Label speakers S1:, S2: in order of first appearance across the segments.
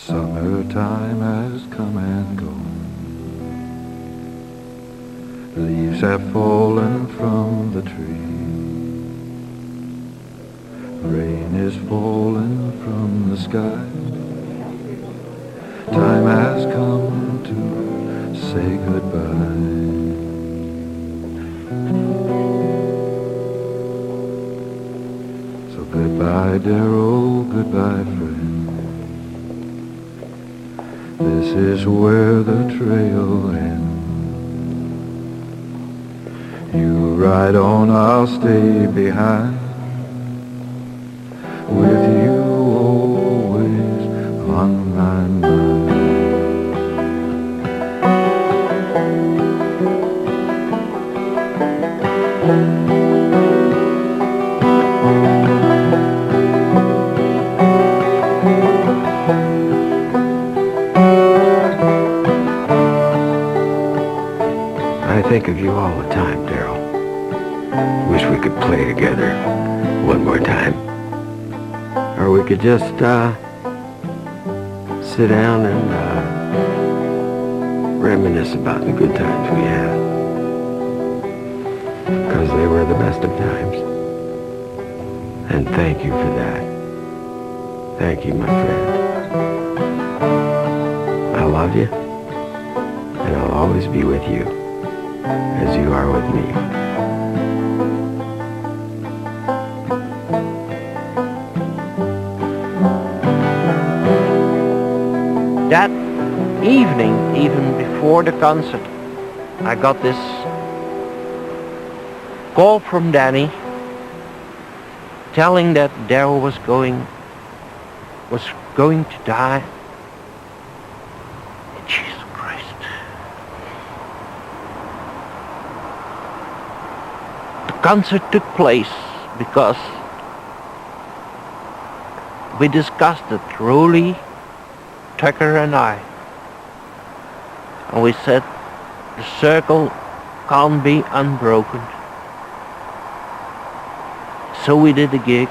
S1: Summertime has come and gone. Leaves have fallen from the tree. Rain is falling from the sky. Time has come to say goodbye. So goodbye, Derroll, goodbye, friend. This is where the trail ends. You ride on, I'll stay behind. With you always on my mind.
S2: I think of you all the time, Derroll. Wish we could play together one more time. Or we could just sit down and reminisce about the good times we had. Because they were the best of times. And thank you for that. Thank you, my friend. I love you. And I'll always be with you. As you are with me.
S3: That evening, even before the concert, I got this call from Danny telling that Derroll was going to die. Jesus Christ. The concert took place because we discussed it, Rolly, Tucker and I. And we said the circle can't be unbroken. So we did the gig.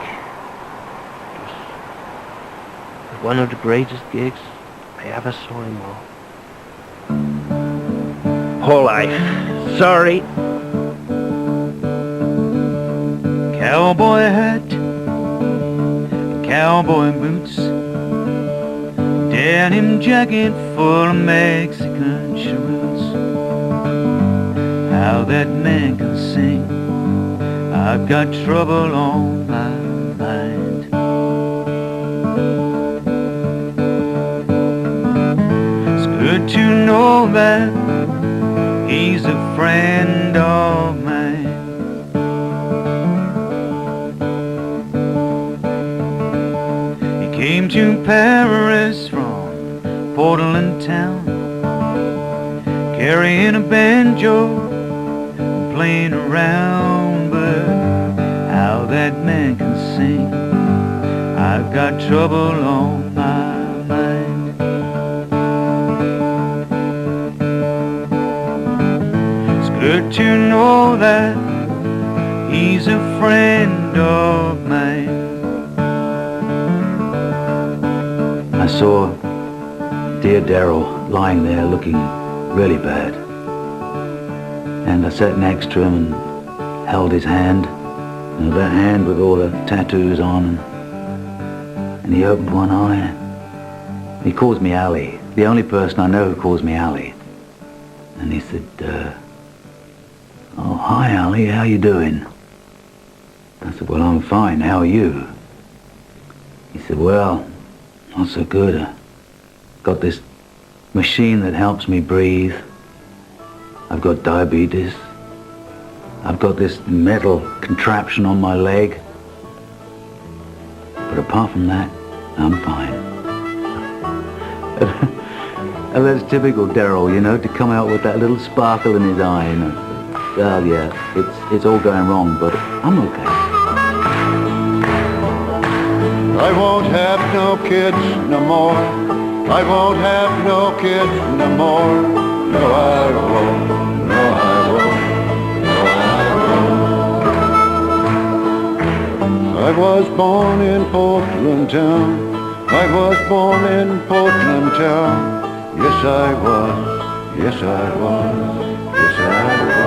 S3: It was one of the greatest gigs I ever saw in my whole life. Sorry.
S4: Cowboy hat, cowboy boots, denim jacket full of Mexican cheroots. How that man can sing, I've got trouble on my mind. It's good to know that he's a friend of mine. He came to Paris from Portland town, carrying a banjo, playing around. But how that man can sing, I've got trouble on my mind. It's good to know that he's a friend of mine.
S5: I saw dear Derroll lying there looking really bad. And I sat next to him and held his hand, you know, that hand with all the tattoos on. And he opened one eye. He calls me Ali, the only person I know who calls me Ali. And he said, oh, hi Ali, how you doing? I said, well, I'm fine, how are you? He said, well, not so good. I got this machine that helps me breathe. I've got diabetes. I've got this metal contraption on my leg. But apart from that, I'm fine. And that's typical Derroll, you know, to come out with that little sparkle in his eye, you know. Well, yeah, it's all going wrong, but I'm okay.
S1: I won't have no kids no more. I won't have no kids no more. No, I won't. No, I won't. No, I won't. I was born in Portland town. I was born in Portland town. Yes, I was. Yes, I was. Yes, I was.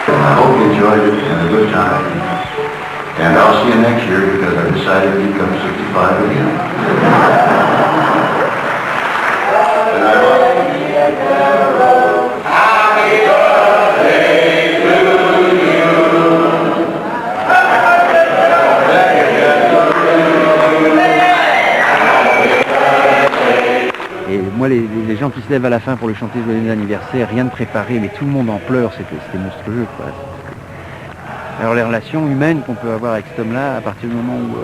S6: I hope you enjoyed it and had a good time. And I'll see you next year because I decided to become 65 again. And I Happy birthday to you.
S7: Et moi, les gens qui se lèvent à la fin pour lui chanter joyeux anniversaire, rien de préparé, mais tout le monde en pleure, c'était monstrueux, quoi. Alors les relations humaines qu'on peut avoir avec cet homme-là, à partir du moment où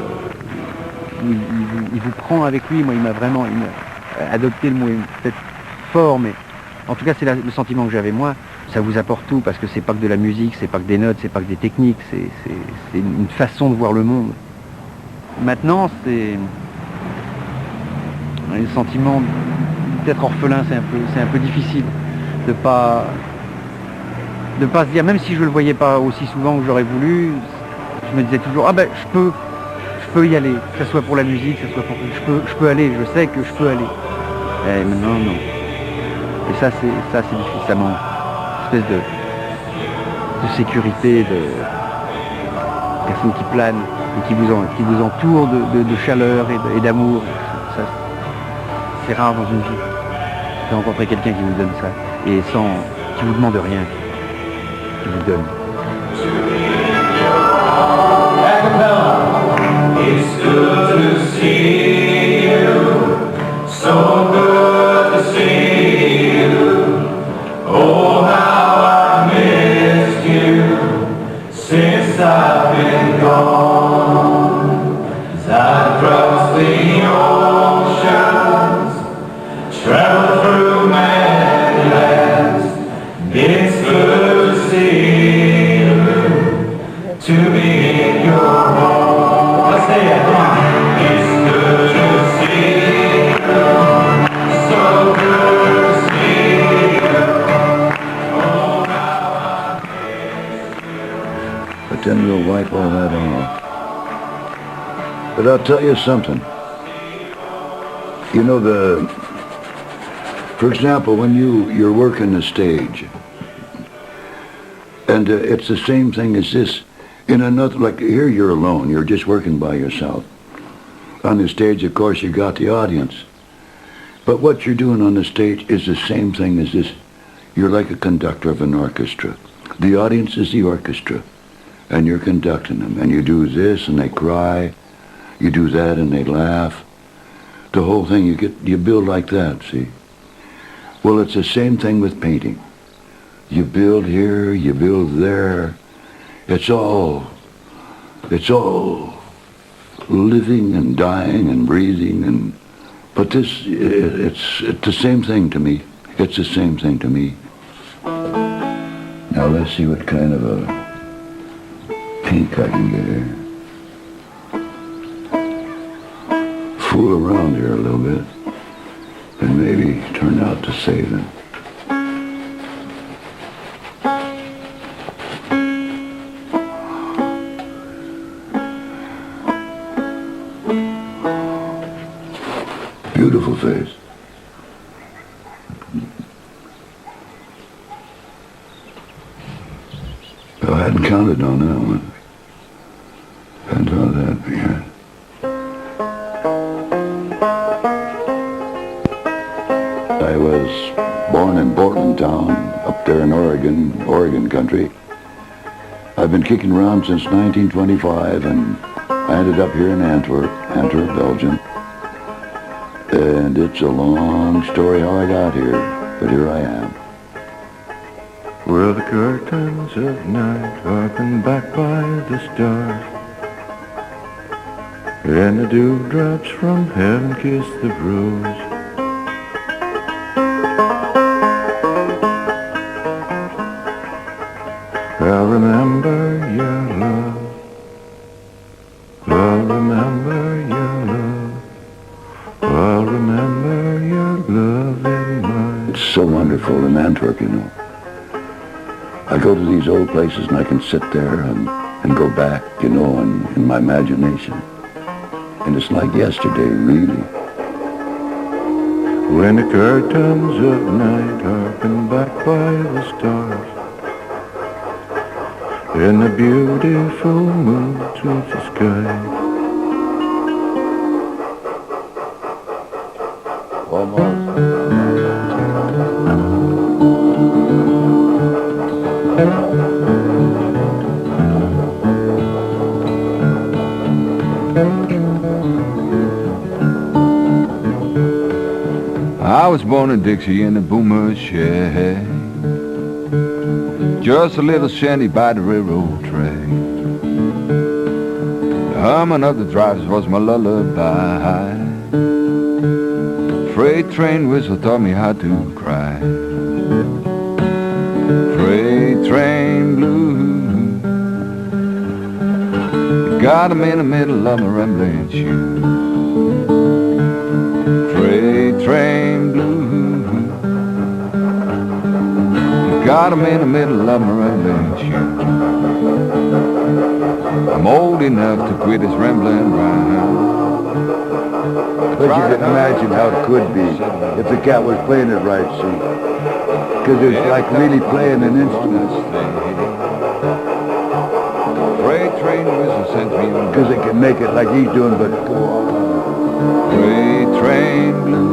S7: il vous prend avec lui, moi il m'a adopté le mot peut-être fort, mais en tout cas c'est le sentiment que j'avais moi, ça vous apporte tout, parce que c'est pas que de la musique, c'est pas que des notes, c'est pas que des techniques, c'est une façon de voir le monde. Maintenant c'est le sentiment d'être orphelin, c'est un peu difficile de pas se dire, même si je le voyais pas aussi souvent que j'aurais voulu, je me disais toujours, ah ben je peux y aller, que ce soit pour la musique, que ce soit pour... je peux aller, je sais que je peux aller. Et maintenant non. Et ça c'est difficile, ça manque. Une espèce de sécurité, de personnes qui planent et qui vous entourent de chaleur et d'amour. Ça, c'est rare dans une vie de rencontrer quelqu'un qui vous donne ça et qui vous demande rien. Qui vous donne.
S8: It's good to see you, so good to see you. Oh, how I missed you since I've been gone. As I crossed the oceans, traveled through many lands, it's good to see you, to be in your home. Let's say it, come on. It's good to see you, so good to see you. Oh, how I miss you.
S6: But then we'll wipe all that off. But I'll tell you something. You know, for example, when you're working the stage, and it's the same thing as this. In another, like here you're alone, you're just working by yourself. On the stage, of course, you got the audience. But what you're doing on the stage is the same thing as this. You're like a conductor of an orchestra. The audience is the orchestra, and you're conducting them. And you do this, and they cry. You do that, and they laugh. The whole thing, you build like that, see? Well, it's the same thing with painting. You build here, you build there. It's all living and dying and breathing, but this, it's the same thing to me. It's the same thing to me. Now let's see what kind of a pink I can get here. Fool around here a little bit, and maybe turn out to save them. Beautiful face. I hadn't counted on that one. Hadn't thought of that yet. I was born in Portland town, up there in Oregon country. I've been kicking around since 1925, and I ended up here in Antwerp, Belgium. And it's a long story how I got here, but here I am.
S2: Well, the curtains of night harken back by the stars, and the dewdrops from heaven kiss the rose. I remember your love remember your love. I'll remember your love very much.
S6: It's so wonderful in Antwerp, you know. I go to these old places and I can sit there and go back, you know, in my imagination. And it's like yesterday, really.
S2: When the curtains of night harken back by the stars, and the beautiful moon touches the sky.
S6: Almost.
S2: I was born in Dixie in the boomer shed, just a little shanty by the railroad track. The humming of the drivers was my lullaby. Freight train whistle taught me how to cry. Freight train blues, you got 'em in the middle of my rambling shoes. Freight train blues, you got 'em in the middle of my rambling shoes. I'm old enough to quit this rambling round.
S6: But you can imagine how it could be if the cat was playing it right, see? Because it's like really playing an instrument.
S2: Freight train whistle sends me on.
S6: Because it can make it like he's doing, but go on.
S2: Freight train blues,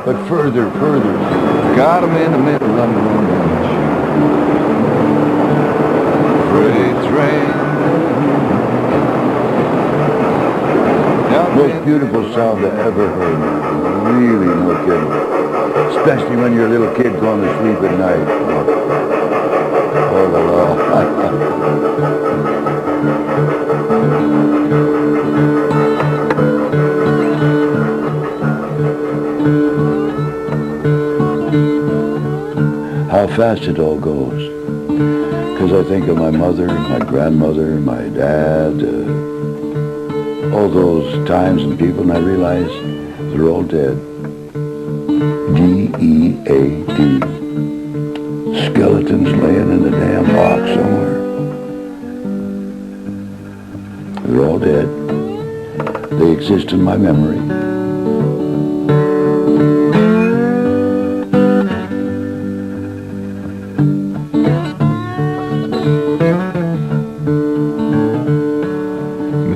S6: But further.
S2: got 'em in the middle of my rambling shoes. Freight train.
S6: Most beautiful sound I ever heard. Really, no kidding. Especially when you're a little kid going to sleep at night. Oh, la la. How fast it all goes. Because I think of my mother, my grandmother, my dad, all those times and people, and I realize they're all dead. D-E-A-D. Skeletons laying in the damn box somewhere. They're all dead. They exist in my memory.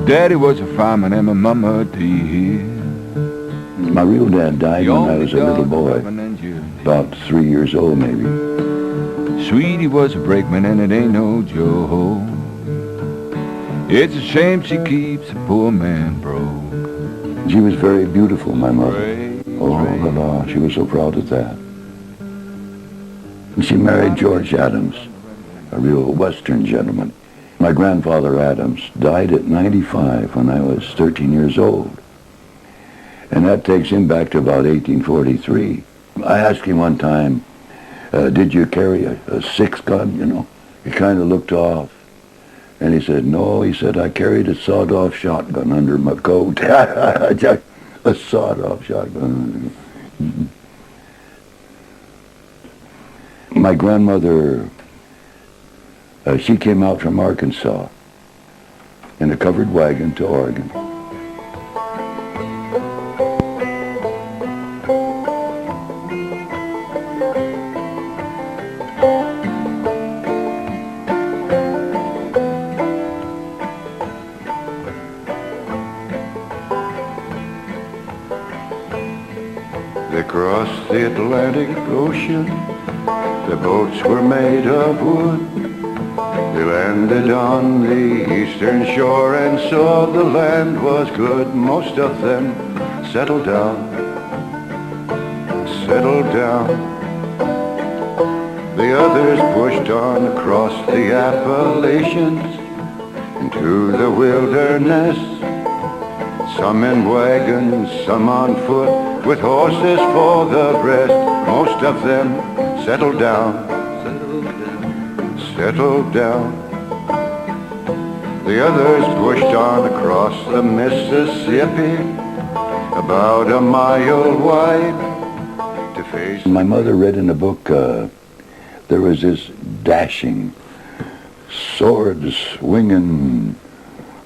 S2: Daddy was a fireman and my mama did.
S6: My real dad died when I was a little boy, about 3 years old maybe.
S2: Sweetie was a brakeman and it ain't no joke. It's a shame she keeps a poor man broke.
S6: She was very beautiful, my mother. Oh, la la, she was so proud of that. And she married George Adams, a real Western gentleman. My grandfather Adams died at 95 when I was 13 years old. And that takes him back to about 1843. I asked him one time, did you carry a six gun, you know? He kind of looked off. And he said, no, he said, I carried a sawed-off shotgun under my coat. A sawed-off shotgun. My grandmother, she came out from Arkansas in a covered wagon to Oregon.
S1: They crossed the Atlantic Ocean, the boats were made of wood. They landed on the eastern shore and saw the land was good. Most of them settled down. The others pushed on across the Appalachians into the wilderness. Some in wagons, some on foot, with horses for the rest. Most of them settled down. The others pushed on across the Mississippi, about a mile wide, to face...
S6: My mother read in a book, there was this dashing, sword-swinging,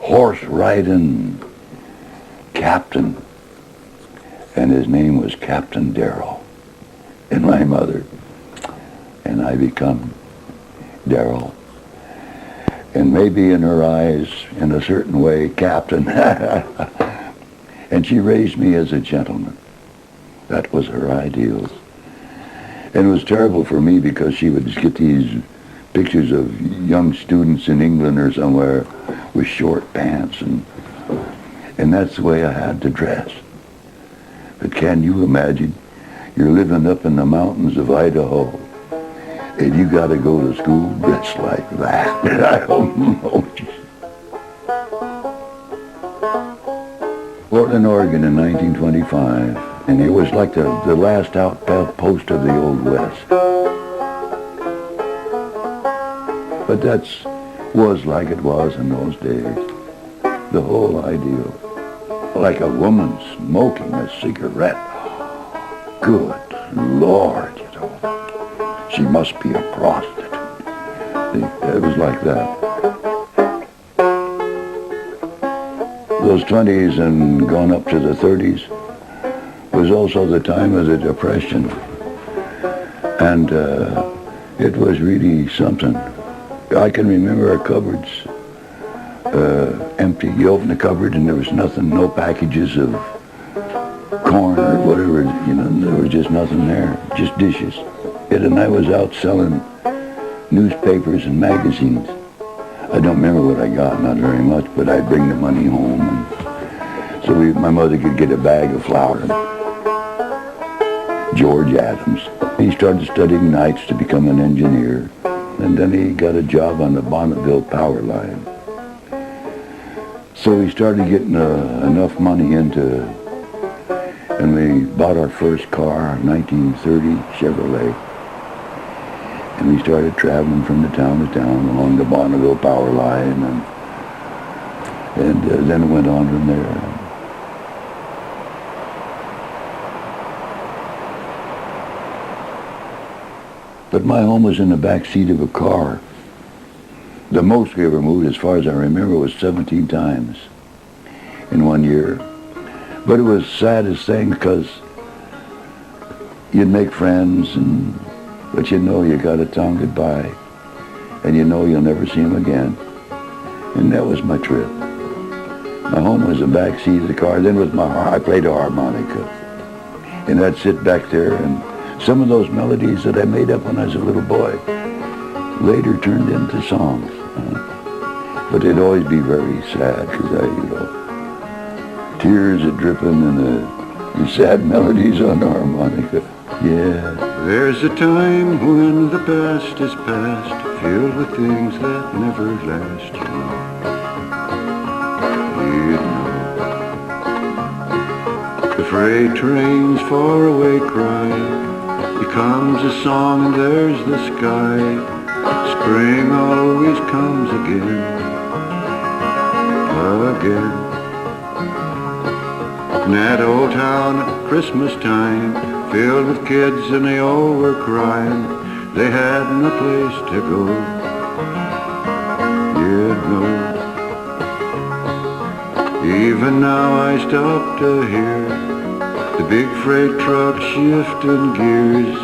S6: horse-riding captain, and his name was Captain Derroll. And my mother, and I become Derroll. And maybe in her eyes, in a certain way, Captain. And she raised me as a gentleman. That was her ideals. And it was terrible for me because she would just get these pictures of young students in England or somewhere with short pants, and that's the way I had to dress. But can you imagine? You're living up in the mountains of Idaho, and you got to go to school dressed like that. I don't know. Portland, Oregon in 1925, and it was like the last outpost of the Old West. But that's was like it was in those days. The whole ideal. Like a woman smoking a cigarette. Good Lord, you know. She must be a prostitute. It was like that. Those 20s and gone up to the 30s was also the time of the Depression. And it was really something. I can remember our cupboards empty. You open the cupboard and there was nothing, no packages of corn or whatever, you know, there was just nothing there, just dishes. And I was out selling newspapers and magazines. I don't remember what I got, not very much, but I'd bring the money home. And so my mother could get a bag of flour. George Adams. He started studying nights to become an engineer, and then he got a job on the Bonneville power line. So we started getting enough money into, and we bought our first car, 1930 Chevrolet. And we started traveling from the town to town along the Bonneville power line, and then it went on from there. But my home was in the back seat of a car. The most we ever moved, as far as I remember, was 17 times in 1 year. But it was the saddest thing because you'd make friends, but you know you got to tell them goodbye, and you know you'll never see them again. And that was my trip. My home was the back seat of the car. Then with I played a harmonica, and I'd sit back there, and some of those melodies that I made up when I was a little boy later turned into songs. But they'd always be very sad because tears are dripping and the sad melodies on the harmonica. Yeah.
S1: There's a time when the past is past, filled with things that never last, you know. The freight train's far away cry becomes a song, and there's the sky. Spring always comes again. In that old town at Christmas time, filled with kids and they all were crying. They had no place to go. Even now I stop to hear the big freight truck shifting gears.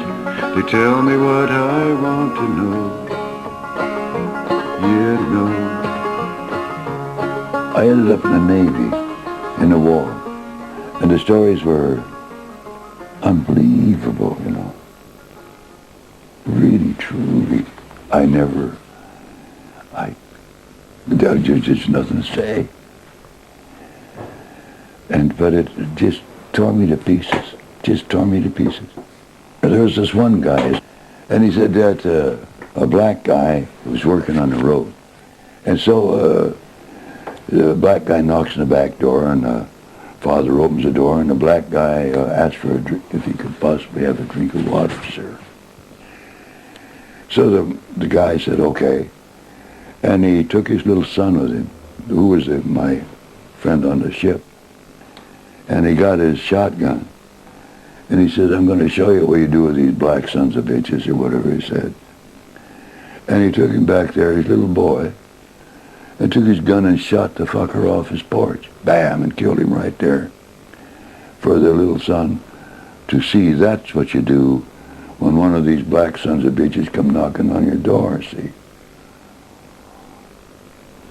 S1: They tell me what I want to know.
S6: I ended up in the Navy in the war, and the stories were unbelievable, you know. Really, truly, there's just nothing to say. But it just tore me to pieces, There was this one guy, and he said that a black guy was working on the road. And so the black guy knocks on the back door, and the father opens the door, and the black guy asks for a drink, if he could possibly have a drink of water, sir. So the guy said, okay. And he took his little son with him. who was my friend on the ship, and he got his shotgun, and he said, I'm going to show you what you do with these black sons of bitches, or whatever he said. And he took him back there, his little boy, and took his gun and shot the fucker off his porch. Bam, and killed him right there. For the little son to see that's what you do when one of these black sons of bitches come knocking on your door, see.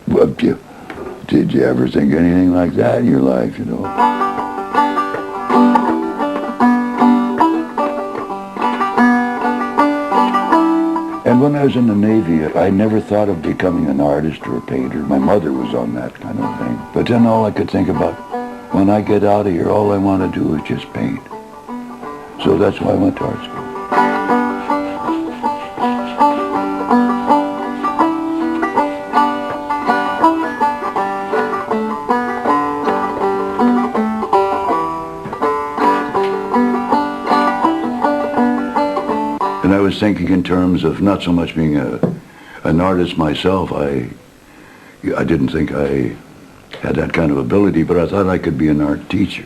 S6: But did you ever think anything like that in your life, you know? And when I was in the Navy, I never thought of becoming an artist or a painter. My mother was on that kind of thing. But then all I could think about, when I get out of here, all I want to do is just paint. So that's why I went to art school. And I was thinking in terms of not so much being an artist myself. I didn't think I had that kind of ability, but I thought I could be an art teacher.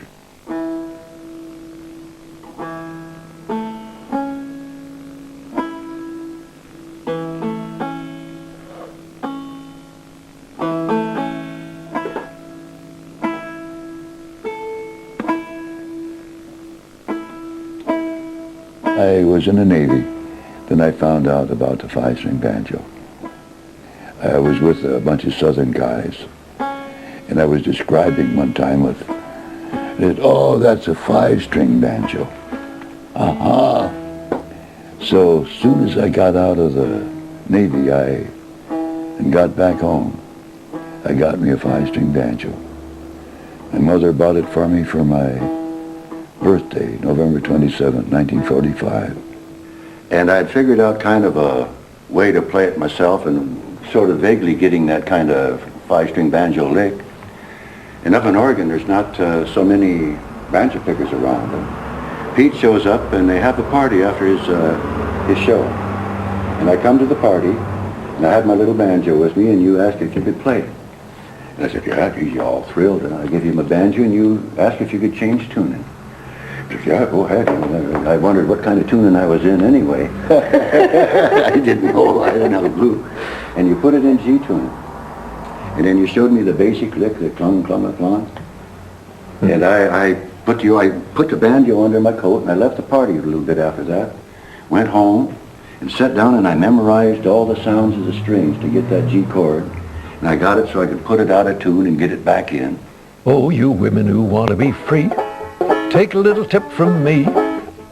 S6: I was in the Navy. Then I found out about the 5-string banjo. I was with a bunch of Southern guys, and I was describing one time with, oh, that's a 5-string banjo. Uh-huh. So as soon as I got out of the Navy and got back home, I got me a 5-string banjo. My mother bought it for me for my birthday, November 27, 1945. And I'd figured out kind of a way to play it myself and sort of vaguely getting that kind of 5-string banjo lick. And up in Oregon, there's not so many banjo pickers around. And Pete shows up and they have a party after his show. And I come to the party and I had my little banjo with me and you asked if you could play it. And I said, yeah, he's all thrilled. And I give him a banjo and you asked if you could change tuning. He said, yeah, go ahead. And I wondered what kind of tuning I was in anyway. I didn't know. I didn't have a clue. And you put it in G tuning. And then you showed me the basic lick, the clung, clung, clung. And I put the banjo under my coat and I left the party a little bit after that. Went home and sat down and I memorized all the sounds of the strings to get that G chord. And I got it so I could put it out of tune and get it back in.
S9: Oh, you women who want to be free, take a little tip from me.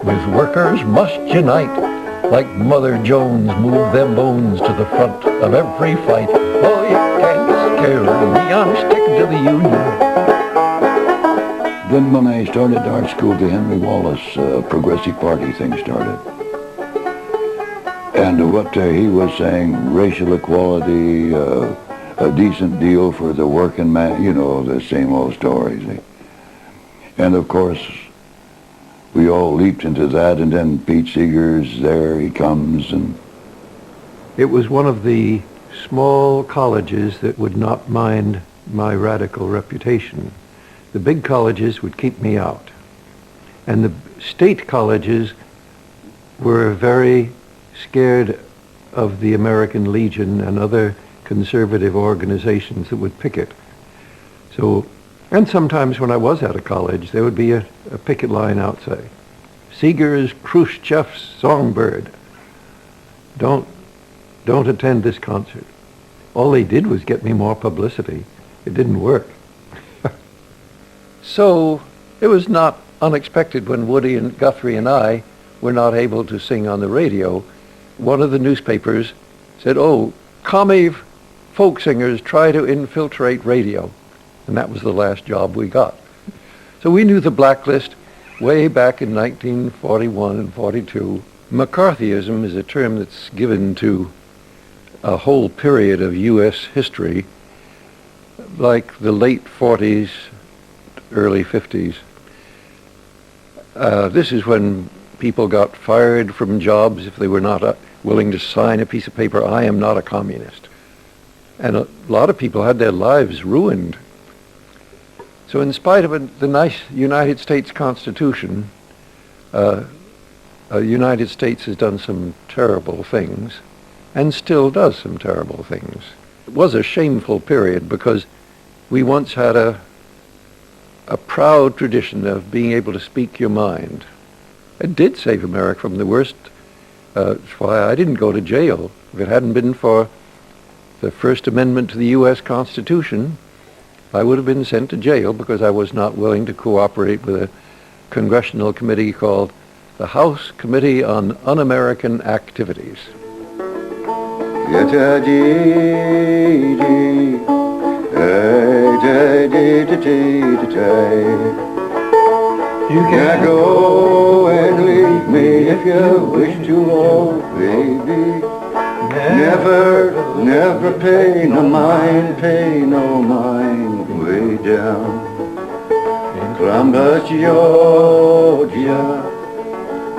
S9: With workers must unite. Like Mother Jones, move them bones to the front of every fight. Oh, you can't scare me, I'm sticking to the Union.
S6: Then when I started art school, the Henry Wallace Progressive Party thing started. And what he was saying, racial equality, a decent deal for the working man, you know, the same old stories. And of course, we all leaped into that, and then Pete Seeger's there, he comes, and...
S2: It was one of the small colleges that would not mind my radical reputation. The big colleges would keep me out. And the state colleges were very scared of the American Legion and other conservative organizations that would picket. So, and sometimes when I was at a college, there would be a picket line outside. Seeger's Khrushchev's Songbird. Don't attend this concert. All they did was get me more publicity. It didn't work. So it was not unexpected when Woody and Guthrie and I were not able to sing on the radio. One of the newspapers said, oh, commie folk singers try to infiltrate radio. And that was the last job we got. So we knew the blacklist way back in 1941 and 42. McCarthyism is a term that's given to a whole period of U.S. history, like the late 40s, early 50s. This is when people got fired from jobs if they were not willing to sign a piece of paper, I am not a communist. And a lot of people had their lives ruined. So in spite of the nice United States Constitution, United States has done some terrible things and still does some terrible things. It was a shameful period because we once had a proud tradition of being able to speak your mind. It did save America from the worst. That's why I didn't go to jail. If it hadn't been for the First Amendment to the U.S. Constitution, I would have been sent to jail because I was not willing to cooperate with a congressional committee called the House Committee on Un-American Activities.
S1: You can go and leave me if you wish to, oh baby. Never pay no mind way down in Columbus, Georgia.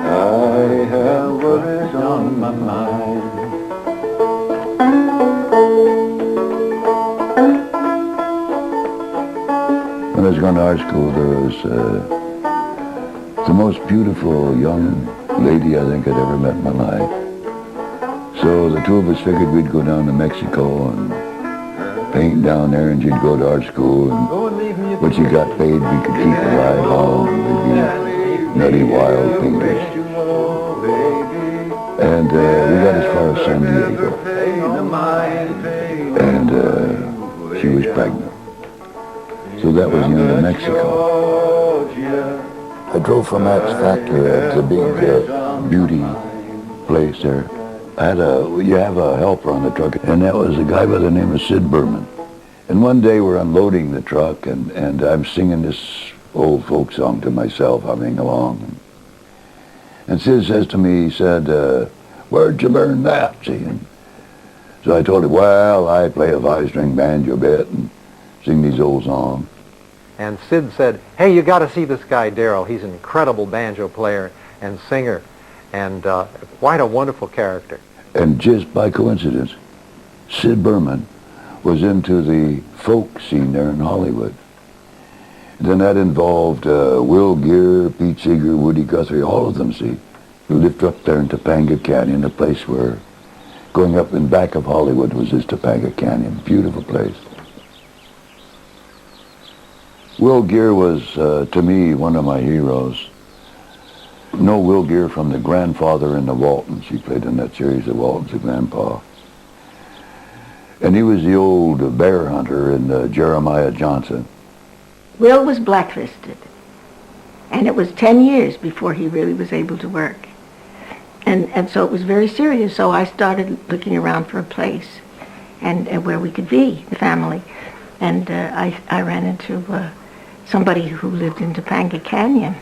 S1: I have what is on my mind.
S6: When I was going to art school, there was the most beautiful young lady I think I'd ever met in my life. So the two of us figured we'd go down to Mexico and paint down there, and she'd go to art school, and when she got paid, we could keep a ride home. We'd be nutty, wild painters. And we got as far as San Diego. And she was pregnant. So that was the end of Mexico. I drove from Max Factor to the big beauty place there. You have a helper on the truck, and that was a guy by the name of Sid Berman. And one day we're unloading the truck, and I'm singing this old folk song to myself, humming along. And Sid says to me, he said, where'd you learn that, see? And so I told him, well, I play a 5-string banjo a bit and sing these old songs.
S10: And Sid said, hey, you got to see this guy, Derroll. He's an incredible banjo player and singer, and quite a wonderful character.
S6: And just by coincidence, Sid Berman was into the folk scene there in Hollywood. And then that involved Will Geer, Pete Seeger, Woody Guthrie, all of them, see. We lived up there in Topanga Canyon, a place where going up in back of Hollywood was this Topanga Canyon, beautiful place. Will Geer was, to me, one of my heroes. Know Will Geer from the grandfather in the Waltons. He played in that series of Waltons, the grandpa. And he was the old bear hunter in Jeremiah Johnson.
S11: Will was blacklisted, and it was 10 years before he really was able to work. And so it was very serious, so I started looking around for a place and where we could be, the family. And I ran into somebody who lived in Topanga Canyon.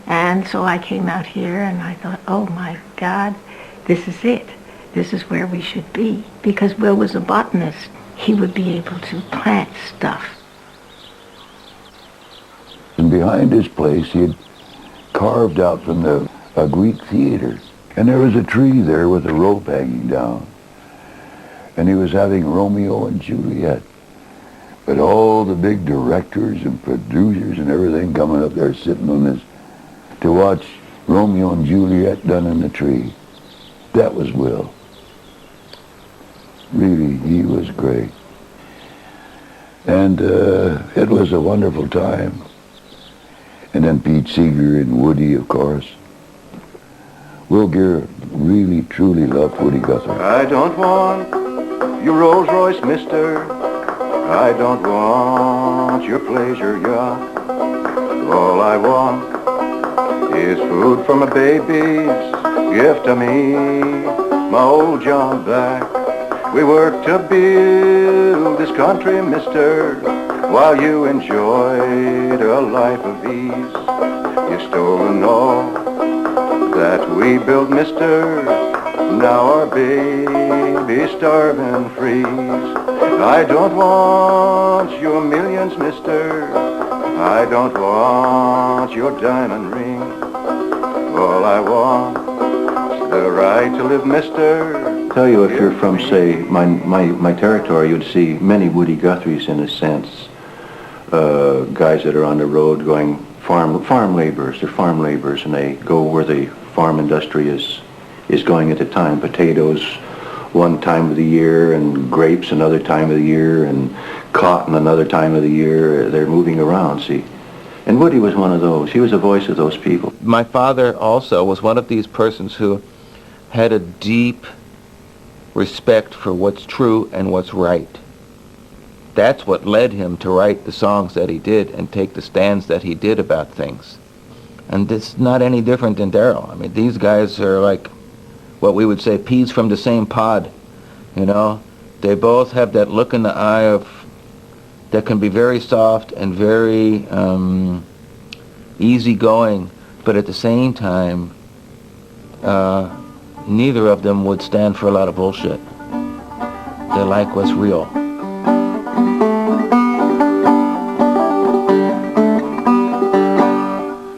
S11: And so I came out here and I thought, oh my God, this is it. This is where we should be. Because Will was a botanist. He would be able to plant stuff.
S6: And behind his place, he had carved out from a Greek theater. And there was a tree there with a rope hanging down. And he was having Romeo and Juliet. But all the big directors and producers and everything coming up there sitting on this to watch Romeo and Juliet done in the tree. That was Will. Really, he was great. And it was a wonderful time. And then Pete Seeger and Woody, of course. Will Geer really, truly loved Woody Guthrie.
S1: I don't want your Rolls Royce, mister. I don't want your pleasure yacht. All I want is food for my babies. Gift to me, my old John back. We work to build this country, mister, while you enjoyed a life of ease. You've stolen all that we built, mister. Now our babies starve and freeze. I don't want your millions, mister. I don't want your diamond ring. All I want is the right to live, mister,
S2: tell you, if you're from, say, my territory, you'd see many Woody Guthries in a sense. Guys that are on the road going farm laborers. They're farm laborers, and they go where the farm industry is going at the time. Potatoes one time of the year, and grapes another time of the year, and cotton another time of the year. They're moving around, see. And Woody was one of those. He was the voice of those people.
S3: My father also was one of these persons who had a deep respect for what's true and what's right. That's what led him to write the songs that he did and take the stands that he did about things. And it's not any different than Derroll. I mean, these guys are like what we would say peas from the same pod, you know. They both have that look in the eye of that can be very soft and very easygoing, but at the same time, neither of them would stand for a lot of bullshit. They like what's real.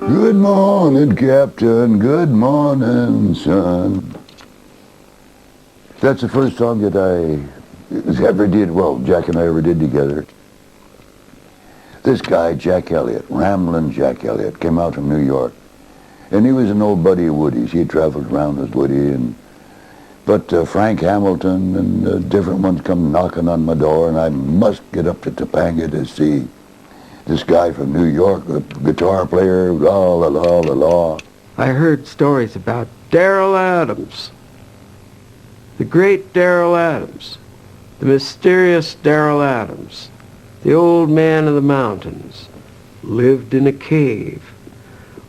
S6: Good morning, Captain. Good morning, son. That's the first song that I ever did, well, Jack and I ever did together. This guy, Jack Elliott, Ramblin' Jack Elliott, came out from New York. And he was an old buddy of Woody's. He had traveled around with Woody. But Frank Hamilton and different ones come knocking on my door, and I must get up to Topanga to see this guy from New York, a guitar player, la.
S2: I heard stories about Derroll Adams, the great Derroll Adams, the mysterious Derroll Adams, the old man of the mountains, lived in a cave.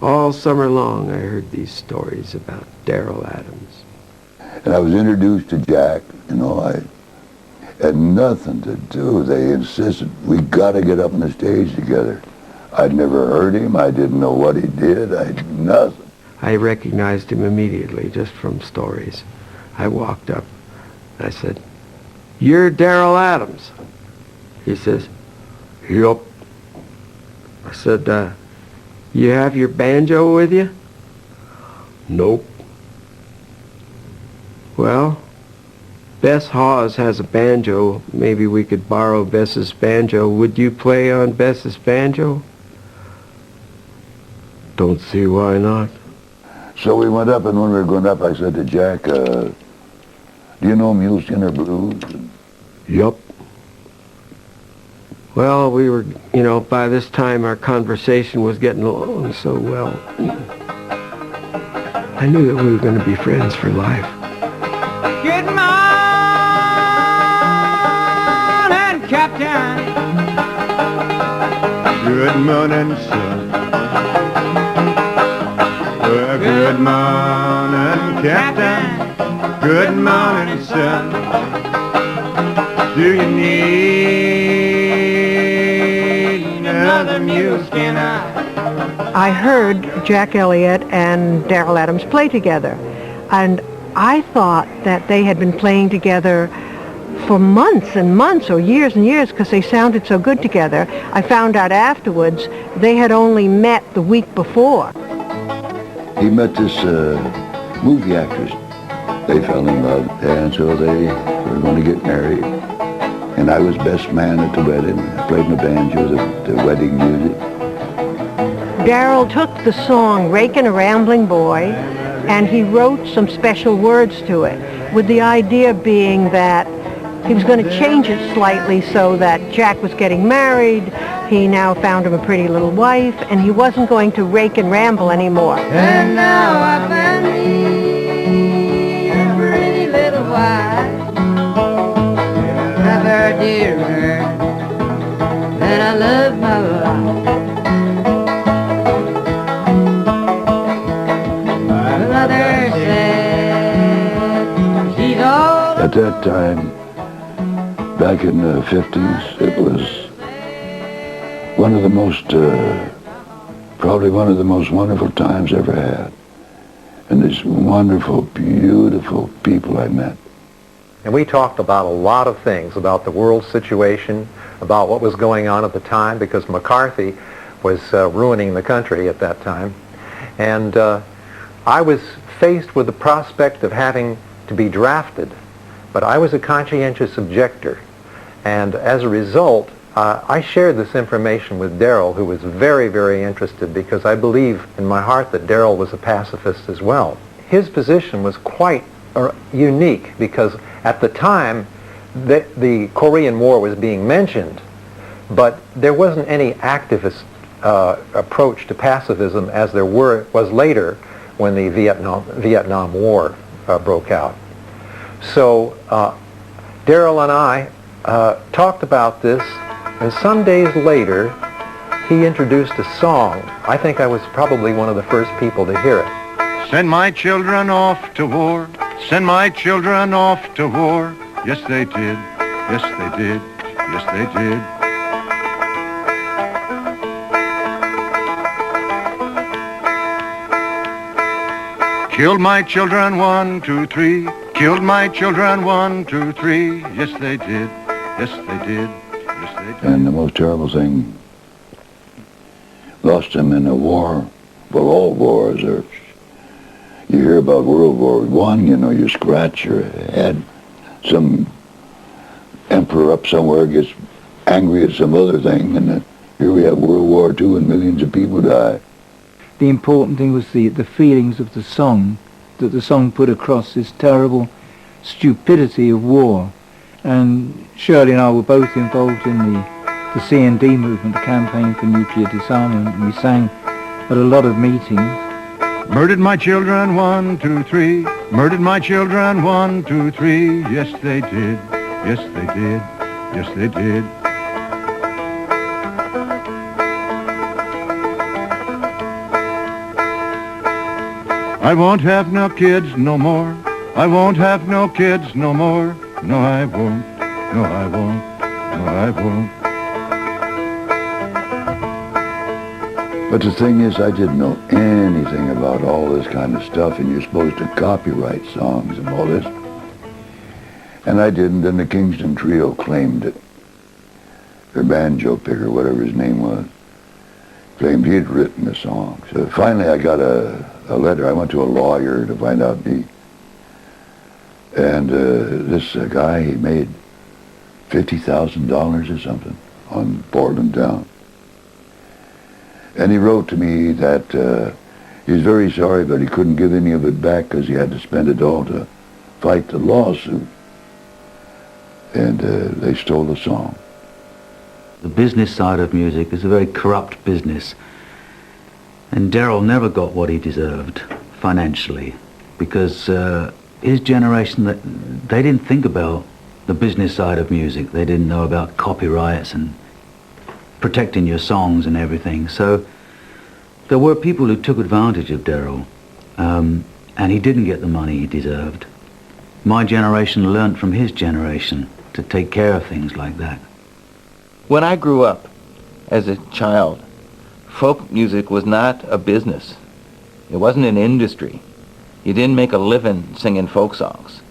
S2: All summer long I heard these stories about Derroll Adams.
S6: And I was introduced to Jack, you know, I had nothing to do. They insisted, we got to get up on the stage together. I'd never heard him, I didn't know what he did, nothing.
S2: I recognized him immediately just from stories. I walked up, I said, "You're Derroll Adams." He says, "Yup." I said, "You have your banjo with you?" "Nope." "Well, Bess Hawes has a banjo. Maybe we could borrow Bess's banjo. Would you play on Bess's banjo?" "Don't see why not."
S6: So we went up, and when we were going up, I said to Jack, "Do you know Mule Skinner Blues?"
S2: "Yup." Well, we were, you know, by this time our conversation was getting along so well. I knew that we were going to be friends for life.
S4: Good morning, Captain.
S1: Good morning, son. Good morning, Captain. Good morning, son. Do you need another mule skinner?
S12: I heard Jack Elliott and Derroll Adams play together, and I thought that they had been playing together for months and months or years and years because they sounded so good together. I found out afterwards they had only met the week before.
S6: He met this movie actress. They fell in love, and so they were going to get married. And I was best man at the wedding. I played my banjo, the wedding music.
S12: Derroll took the song "Rakin' a Rambling Boy" and he wrote some special words to it, with the idea being that he was going to change it slightly so that Jack was getting married, he now found him a pretty little wife, and he wasn't going to rake and ramble anymore.
S8: And now I found me a pretty little wife, love her dearer than I love my life. My mother said she's all.
S6: At that time, back in the 50s, it was one of the most, probably one of the most wonderful times I ever had. And these wonderful, beautiful people I met.
S10: And we talked about a lot of things, about the world situation, about what was going on at the time, because McCarthy was ruining the country at that time. And I was faced with the prospect of having to be drafted But I was a conscientious objector, and as a result, I shared this information with Derroll, who was very, very interested, because I believe in my heart that Derroll was a pacifist as well. His position was quite unique, because at the time the Korean War was being mentioned, but there wasn't any activist approach to pacifism as there was later when the Vietnam War broke out. So Derroll and I talked about this, and some days later he introduced a song. I think I was probably one of the first people to hear it.
S1: Send my children off to war. Send my children off to war. Yes, they did. Yes, they did. Yes, they did. Killed my children, 1, 2, 3. Killed my children, 1, 2, 3. Yes, they did. Yes, they did. Yes, they did.
S6: And the most terrible thing, lost them in a war. Well, all wars are. You hear about World War I, you know, you scratch your head. Some emperor up somewhere gets angry at some other thing, and here we have World War II and millions of people die.
S13: The important thing was the feelings of the song, that the song put across this terrible stupidity of war. And Shirley and I were both involved in the C&D movement, the campaign for nuclear disarmament, and we sang at a lot of meetings.
S1: Murdered my children, 1, 2, 3. Murdered my children, 1, 2, 3. Yes, they did. Yes, they did. Yes, they did. I won't have no kids no more. I won't have no kids no more. No, I won't. No, I won't. No, I won't.
S6: But the thing is, I didn't know anything about all this kind of stuff, and you're supposed to copyright songs and all this. And I didn't, and the Kingston Trio claimed it. Their banjo picker, whatever his name was, claimed he'd written the song. So finally I got a letter. I went to a lawyer to find out and this guy, he made $50,000 or something on Portland Down. And he wrote to me that he was very sorry, but he couldn't give any of it back because he had to spend it all to fight the lawsuit. And they stole the song.
S5: The business side of music is a very corrupt business. And Derroll never got what he deserved financially, because his generation, they didn't think about the business side of music. They didn't know about copyrights and protecting your songs and everything. So there were people who took advantage of Derroll, and he didn't get the money he deserved. My generation learnt from his generation to take care of things like that.
S3: When I grew up as a child, folk music was not a business. It wasn't an industry. You didn't make a living singing folk songs.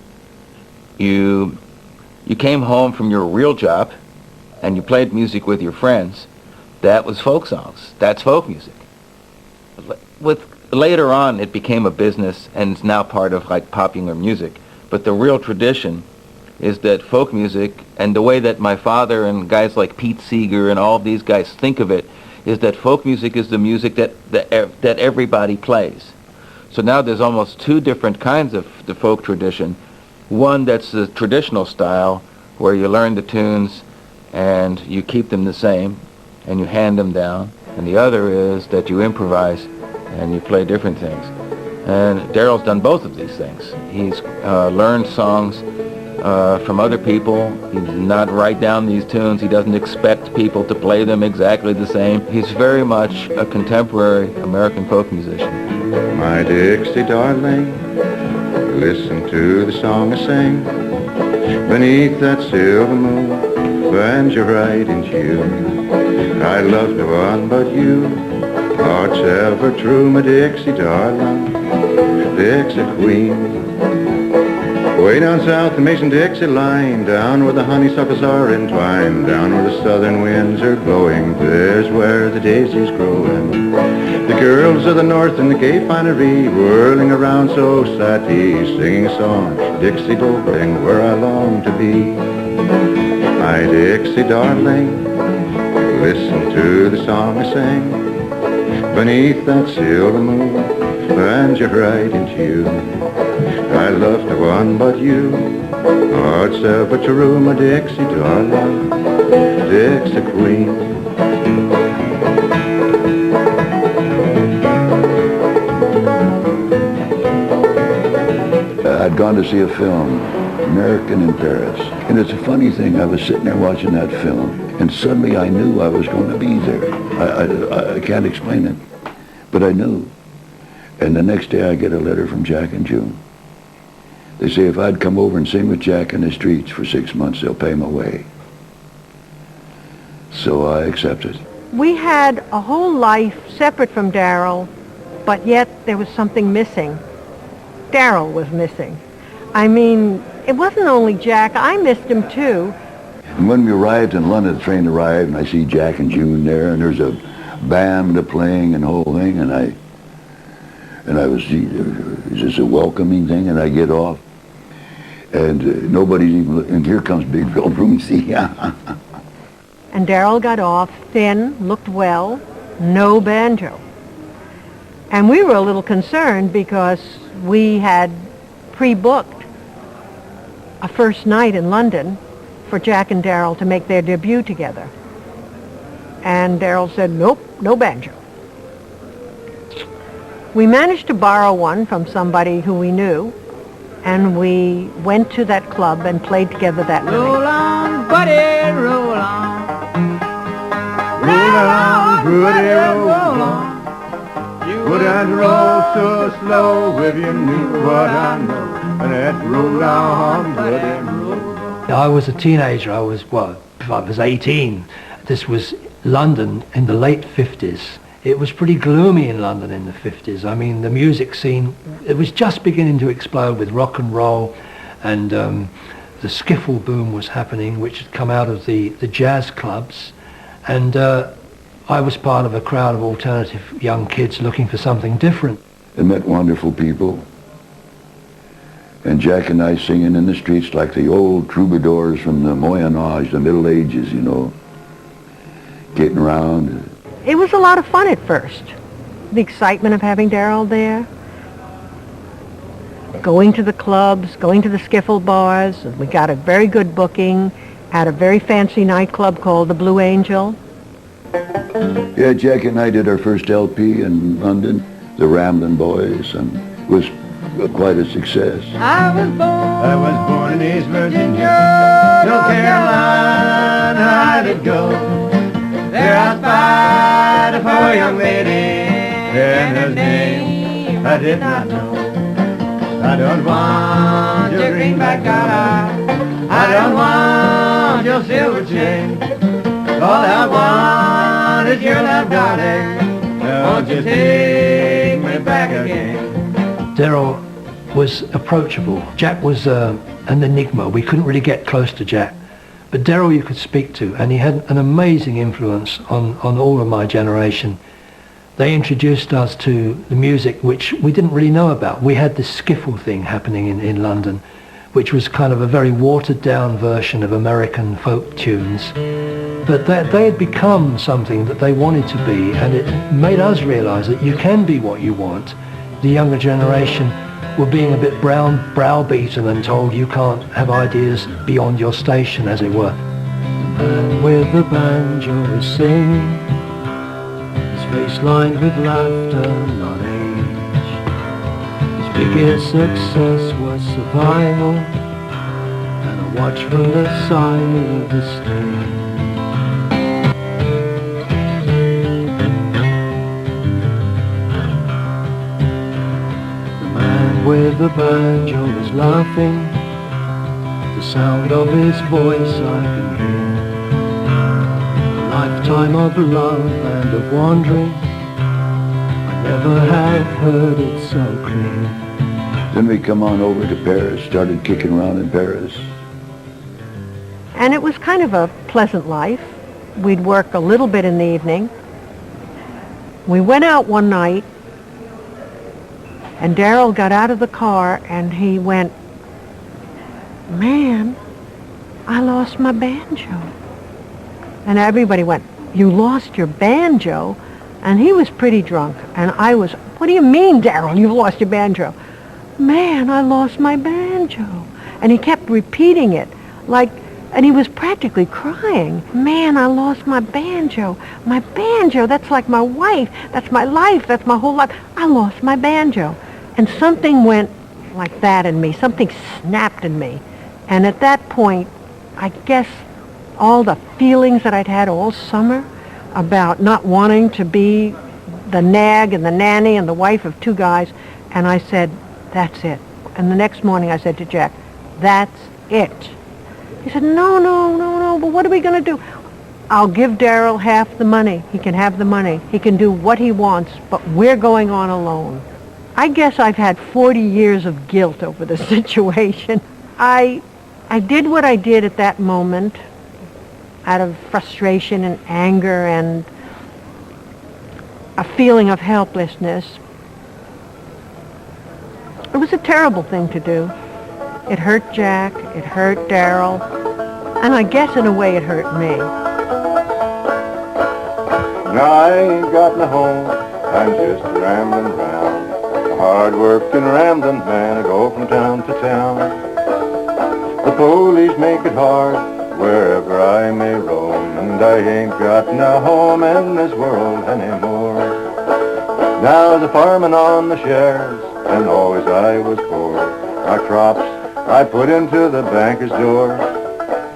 S3: You came home from your real job and you played music with your friends. That was folk songs. That's folk music. Later on, it became a business, and it's now part of like popular music. But the real tradition is that folk music, and the way that my father and guys like Pete Seeger and all of these guys think of it, is that folk music is the music that everybody plays. So now there's almost two different kinds of the folk tradition. One that's the traditional style, where you learn the tunes and you keep them the same and you hand them down. And the other is that you improvise and you play different things. And Derroll's done both of these things. He's learned songs from other people. He does not write down these tunes. He doesn't expect people to play them exactly the same. He's very much a contemporary American folk musician.
S1: My Dixie darling, listen to the song I sing. Beneath that silver moon, find you right in June. I love no one but you, heart's ever true, my Dixie darling, Dixie queen. Way down south the Mason-Dixie line, down where the honeysuckles are entwined, down where the southern winds are blowing, there's where the daisies growing. The girls of the north in the gay finery, whirling around so saty, singing a song, Dixie bowling, where I long to be. My Dixie darling, listen to the song I sing, beneath that silver moon, and you're right in tune. I love no one but you. Oh, it's ever true, my Dixie darling, Dixie queen.
S6: I'd gone to see a film, American in Paris. And it's a funny thing, I was sitting there watching that film, and suddenly I knew I was going to be there. I can't explain it, but I knew. And the next day I get a letter from Jack and June. They say if I'd come over and sing with Jack in the streets for 6 months, they'll pay my way. So I accepted.
S12: We had a whole life separate from Derroll, but yet there was something missing. Derroll was missing. I mean, it wasn't only Jack. I missed him too.
S6: And when we arrived in London, the train arrived, and I see Jack and June there, and there's a band playing and the whole thing, and I was, is this a welcoming thing? And I get off, and nobody's even, and here comes Big Bill Brucey.
S12: And Derroll got off, thin, looked well, no banjo. And we were a little concerned because we had pre-booked a first night in London for Jack and Derroll to make their debut together. And Derroll said, nope, no banjo. We managed to borrow one from somebody who we knew, and we went to that club and played together that night.
S8: Roll on, buddy, roll on. Roll on, buddy, roll on. You wouldn't roll so slow if you knew what I know. And that roll on, buddy, roll on.
S9: I was a teenager. I was 18. This was London in the late 50s. It was pretty gloomy in London in the 50s. I mean, the music scene, it was just beginning to explode with rock and roll, and the skiffle boom was happening, which had come out of the jazz clubs. And I was part of a crowd of alternative young kids looking for something different.
S6: I met wonderful people. And Jack and I singing in the streets like the old troubadours from the Moyen Age, the Middle Ages, you know, getting around.
S12: It was a lot of fun at first. The excitement of having Derroll there. Going to the clubs, going to the skiffle bars. We got a very good booking at a very fancy nightclub called the Blue Angel.
S6: Yeah, Jack and I did our first LP in London, the Ramblin' Boys, and it was quite a success.
S8: I was born in East Virginia, North Carolina, I did go. There I spied a poor young lady, and her name I did not know. I don't want your greenback dollar, I don't want your silver chain. All I want is your love, darling. Won't you take me back again?
S9: Derroll was approachable. Jack was an enigma. We couldn't really get close to Jack. But Derroll you could speak to, and he had an amazing influence on all of my generation. They introduced us to the music which we didn't really know about. We had this skiffle thing happening in London, which was kind of a very watered-down version of American folk tunes. But they had become something that they wanted to be, and it made us realize that you can be what you want. The younger generation were being a bit browbeaten and told you can't have ideas beyond your station, as it were. The man with the banjo is singing, his face lined with laughter, not age. His biggest success was survival, and a watch from the side of the stage. With the banjo is laughing, the sound of his voice I can hear. A lifetime of love and of wandering, I never have heard it so clear.
S6: Then we come on over to Paris, started kicking around in Paris.
S12: And it was kind of a pleasant life. We'd work a little bit in the evening. We went out one night, and Derroll got out of the car, and he went, "Man, I lost my banjo." And everybody went, "You lost your banjo?" And he was pretty drunk, and I was, "What do you mean, Derroll, you've lost your banjo?" "Man, I lost my banjo." And he kept repeating it, and he was practically crying. "Man, I lost my banjo. My banjo, that's like my wife, that's my life, that's my whole life. I lost my banjo." And something went like that in me, something snapped in me. And at that point, I guess all the feelings that I'd had all summer about not wanting to be the nag and the nanny and the wife of two guys, and I said, "That's it." And the next morning I said to Jack, "That's it." He said, no, but what are we going to do?" "I'll give Derroll half the money. He can have the money. He can do what he wants, but we're going on alone." I guess I've had 40 years of guilt over the situation. I did what I did at that moment out of frustration and anger and a feeling of helplessness. It was a terrible thing to do. It hurt Jack, it hurt Derroll, and I guess in a way it hurt me.
S1: Now I ain't got no home, I'm just rambling round. A hard-working rambling man, I go from town to town. The police make it hard wherever I may roam, and I ain't got no home in this world anymore. Now the farming on the shares, and always I was poor. My crops I put into the banker's door.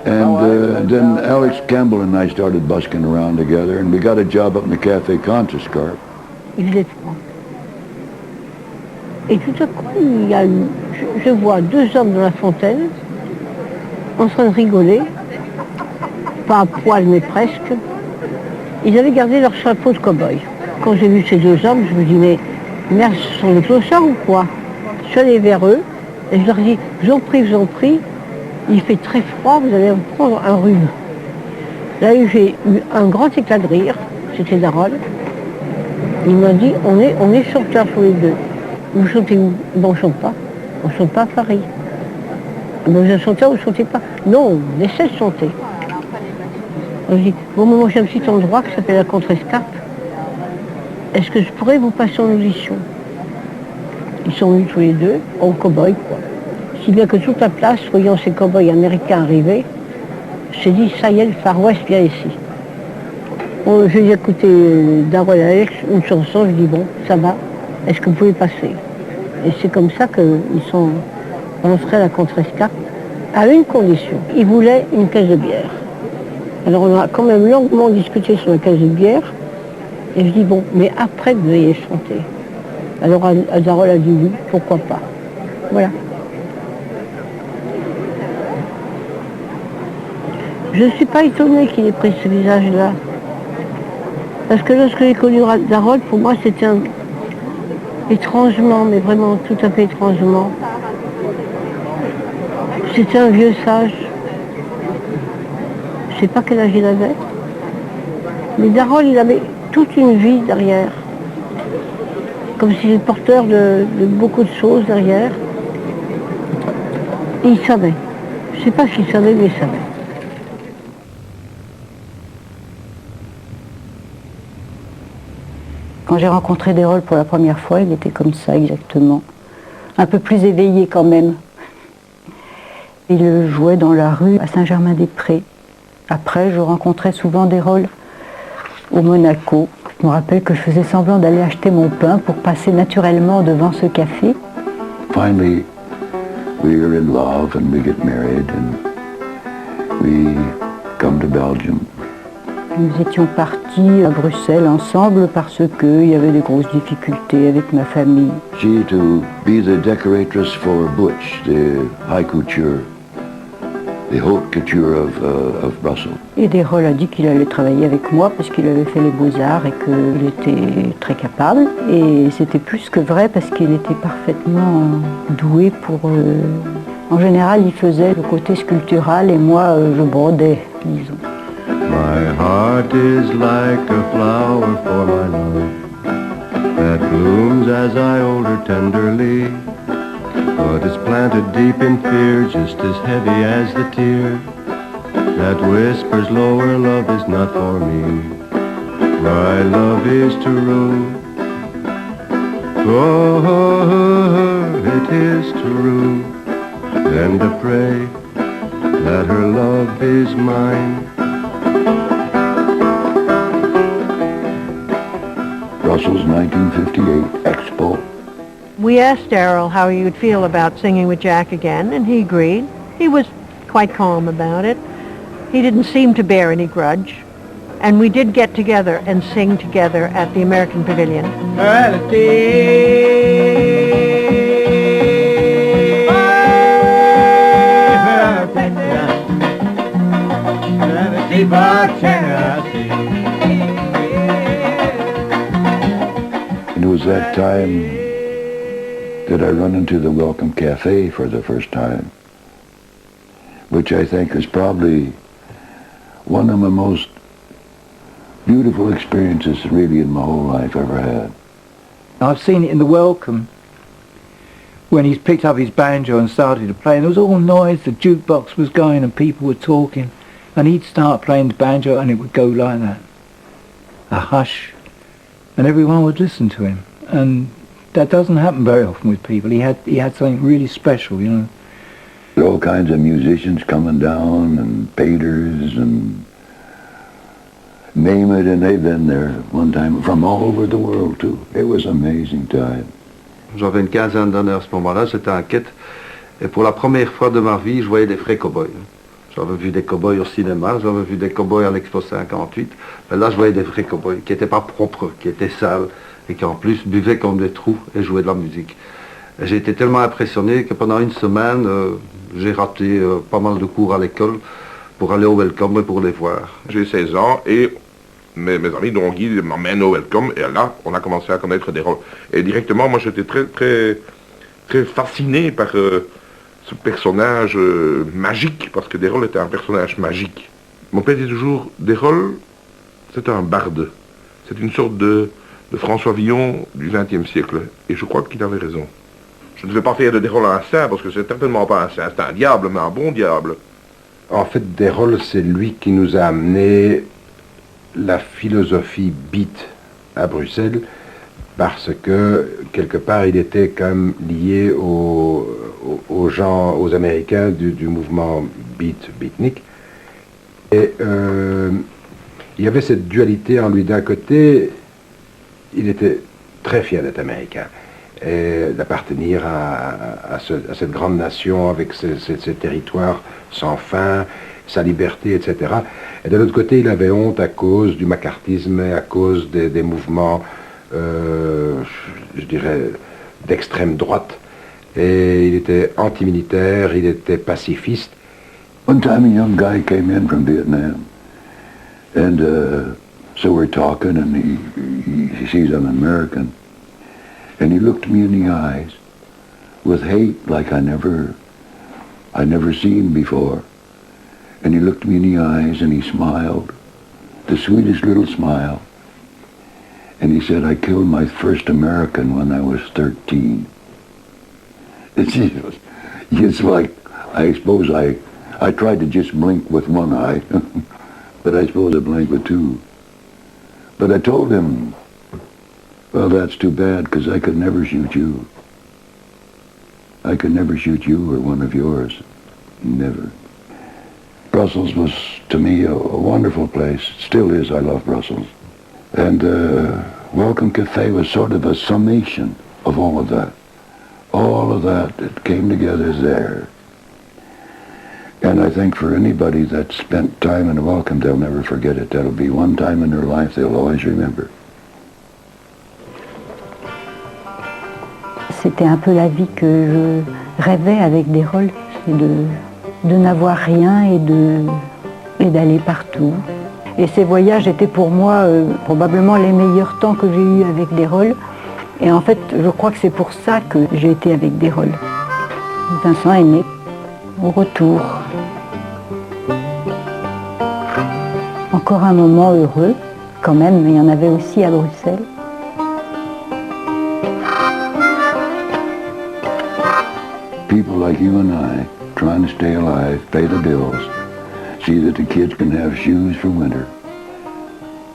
S6: And then Alex Campbell and I started busking around together, and we got a job up in the Café Contestation.
S14: Il faisait froid. Et tout à coup, je vois deux hommes dans la fontaine, en train de rigoler, pas à poil mais presque. Ils avaient gardé leur chapeau de cow-boy. Quand j'ai vu ces deux hommes, je me dis, mais merde, ce sont des clochards ou quoi? Je suis allé vers eux et je leur dis, vous en prie, il fait très froid, vous allez me prendre un rhume. Là, j'ai eu un grand éclat de rire, c'était Derroll. Il m'a dit, on est chanteurs tous les deux. Vous chantez où? Ben, on chante pas à Paris. Ben, vous êtes chanteur, vous ne chantez pas? Non, on essaie de chanter. Je dis, bon, moi j'ai un petit endroit qui s'appelle la Contrescarpe. Est-ce que je pourrais vous passer en audition? Ils sont venus tous les deux, en cow-boy, quoi. Si bien que toute la place, voyant ces cow-boys américains arriver, j'ai dit, ça y est, le Far West vient ici. Bon, j'ai écouté Derroll Alex, une chanson, je dis, bon, ça va, est-ce que vous pouvez passer? Et c'est comme ça qu'ils sont rentrés à la Contrescarpe, à une condition, ils voulaient une caisse de bière. Alors on a quand même longuement discuté sur la caisse de bière, et je dis, bon, mais après vous allez chanter. Alors Derroll a dit oui, pourquoi pas. Voilà. Je ne suis pas étonnée qu'il ait pris ce visage-là. Parce que lorsque j'ai connu Derroll, pour moi c'était étrangement, mais vraiment tout à fait étrangement. C'était un vieux sage. Je ne sais pas quel âge il avait. Mais Derroll, il avait toute une vie derrière. Comme s'il était porteur de beaucoup de choses derrière. Et il savait. Je ne sais pas s'il savait, mais il savait.
S15: Quand j'ai rencontré Derroll pour la première fois, il était comme ça exactement. Un peu plus éveillé quand même. Il jouait dans la rue à Saint-Germain-des-Prés. Après, je rencontrais souvent Derroll au Monaco. Je me rappelle que je faisais semblant d'aller acheter mon pain pour passer naturellement devant ce café.
S6: Finally, we are in love and we get married and we come to Belgium.
S15: Nous étions partis à Bruxelles ensemble parce qu'il y avait des grosses difficultés avec ma famille.
S6: She to be the decoratress for Butch, the high couture, the haute couture of Brussels.
S15: Et Derroll a dit qu'il allait travailler avec moi parce qu'il avait fait les beaux-arts et qu'il était très capable. Et c'était plus que vrai parce qu'il était parfaitement doué pour... En général, il faisait le côté sculptural et moi, je brodais, disons.
S1: My heart is like a flower for my love. that blooms as I hold her tenderly, but is planted deep in fear, just as heavy as the tear that whispers low, her love is not for me, my love is to rue. Oh, it is to rue and to pray that her love is mine.
S6: Brussels, 1958, Expo.
S12: We asked Derroll how he would feel about singing with Jack again, and he agreed. He was quite calm about it. He didn't seem to bear any grudge. And we did get together and sing together at the American Pavilion.
S6: It was that time that I run into the Welkom Café for the first time, which I think is probably one of my most beautiful experiences really in my whole life ever had.
S13: I've seen it in the Welkom when he's picked up his banjo and started to play, and there was all noise, the jukebox was going and people were talking, and he'd start playing the banjo and it would go like that, a hush, and everyone would listen to him. And that doesn't happen very often with people. He had something really special, you know.
S6: All kinds of musicians coming down and painters and name it, and they've been there one time from all over the world too. It was an amazing time.
S16: J'avais une quinzaine d'années à ce moment-là, j'étais en quête, et pour la première fois de ma vie, je voyais des vrais cow-boys. J'avais vu des cow-boys au cinéma, j'avais vu des cow-boys à l'Expo 58, mais là je voyais des vrais cow-boys qui n'étaient pas propres, qui étaient sales, et qui en plus buvaient comme des trous et jouaient de la musique. Et j'ai été tellement impressionné que pendant une semaine, j'ai raté pas mal de cours à l'école pour aller au Welkom et pour les voir.
S17: J'ai 16 ans et mes amis dont Guy m'emmènent au Welkom, et là on a commencé à connaître Derroll. Et directement moi j'étais très fasciné par ce personnage magique, parce que Derroll était un personnage magique. Mon père dit toujours, Derroll c'est un barde, c'est une sorte de François Villon du XXe siècle, et je crois qu'il avait raison. Je ne vais pas faire de Derroll un saint, parce que c'est certainement pas un saint, c'est un diable, mais un bon diable.
S18: En fait, Derroll, c'est lui qui nous a amené la philosophie beat à Bruxelles, parce que, quelque part, il était quand même lié aux gens, aux Américains du mouvement beatnik. Et il y avait cette dualité en lui. D'un côté, il était très fier d'être américain et d'appartenir à cette grande nation avec ses territoires sans fin, sa liberté, etc. Et de l'autre côté, il avait honte à cause du macartisme et à cause des mouvements, je dirais, d'extrême droite. Et il était antimilitaire, il était pacifiste.
S6: One time a young guy came in from Vietnam, and so we're talking, and he sees I'm American, and he looked me in the eyes with hate like I never seen before. And he looked me in the eyes and he smiled, the sweetest little smile. And he said, I killed my first American when I was 13. It's like, I suppose I tried to just blink with one eye, but I suppose I blinked with two. But I told him, well, that's too bad, because I could never shoot you. I could never shoot you or one of yours. Never. Brussels was, to me, a wonderful place. Still is. I love Brussels. And Welkom Café was sort of a summation of all of that. All of that, it came together there. And I think for anybody that spent time in the Welkom, they'll never forget it. That'll be one time in their life they'll always remember.
S15: C'était un peu la vie que je rêvais avec Derroll, c'est de n'avoir rien et d'aller partout. Et ces voyages étaient pour moi probablement les meilleurs temps que j'ai eus avec Derroll. Et en fait, je crois que c'est pour ça que j'ai été avec Derroll. Vincent est né au retour. Encore un moment heureux, quand même, mais il y en avait aussi à Bruxelles.
S6: People like you and I, trying to stay alive, pay the bills, see that the kids can have shoes for winter.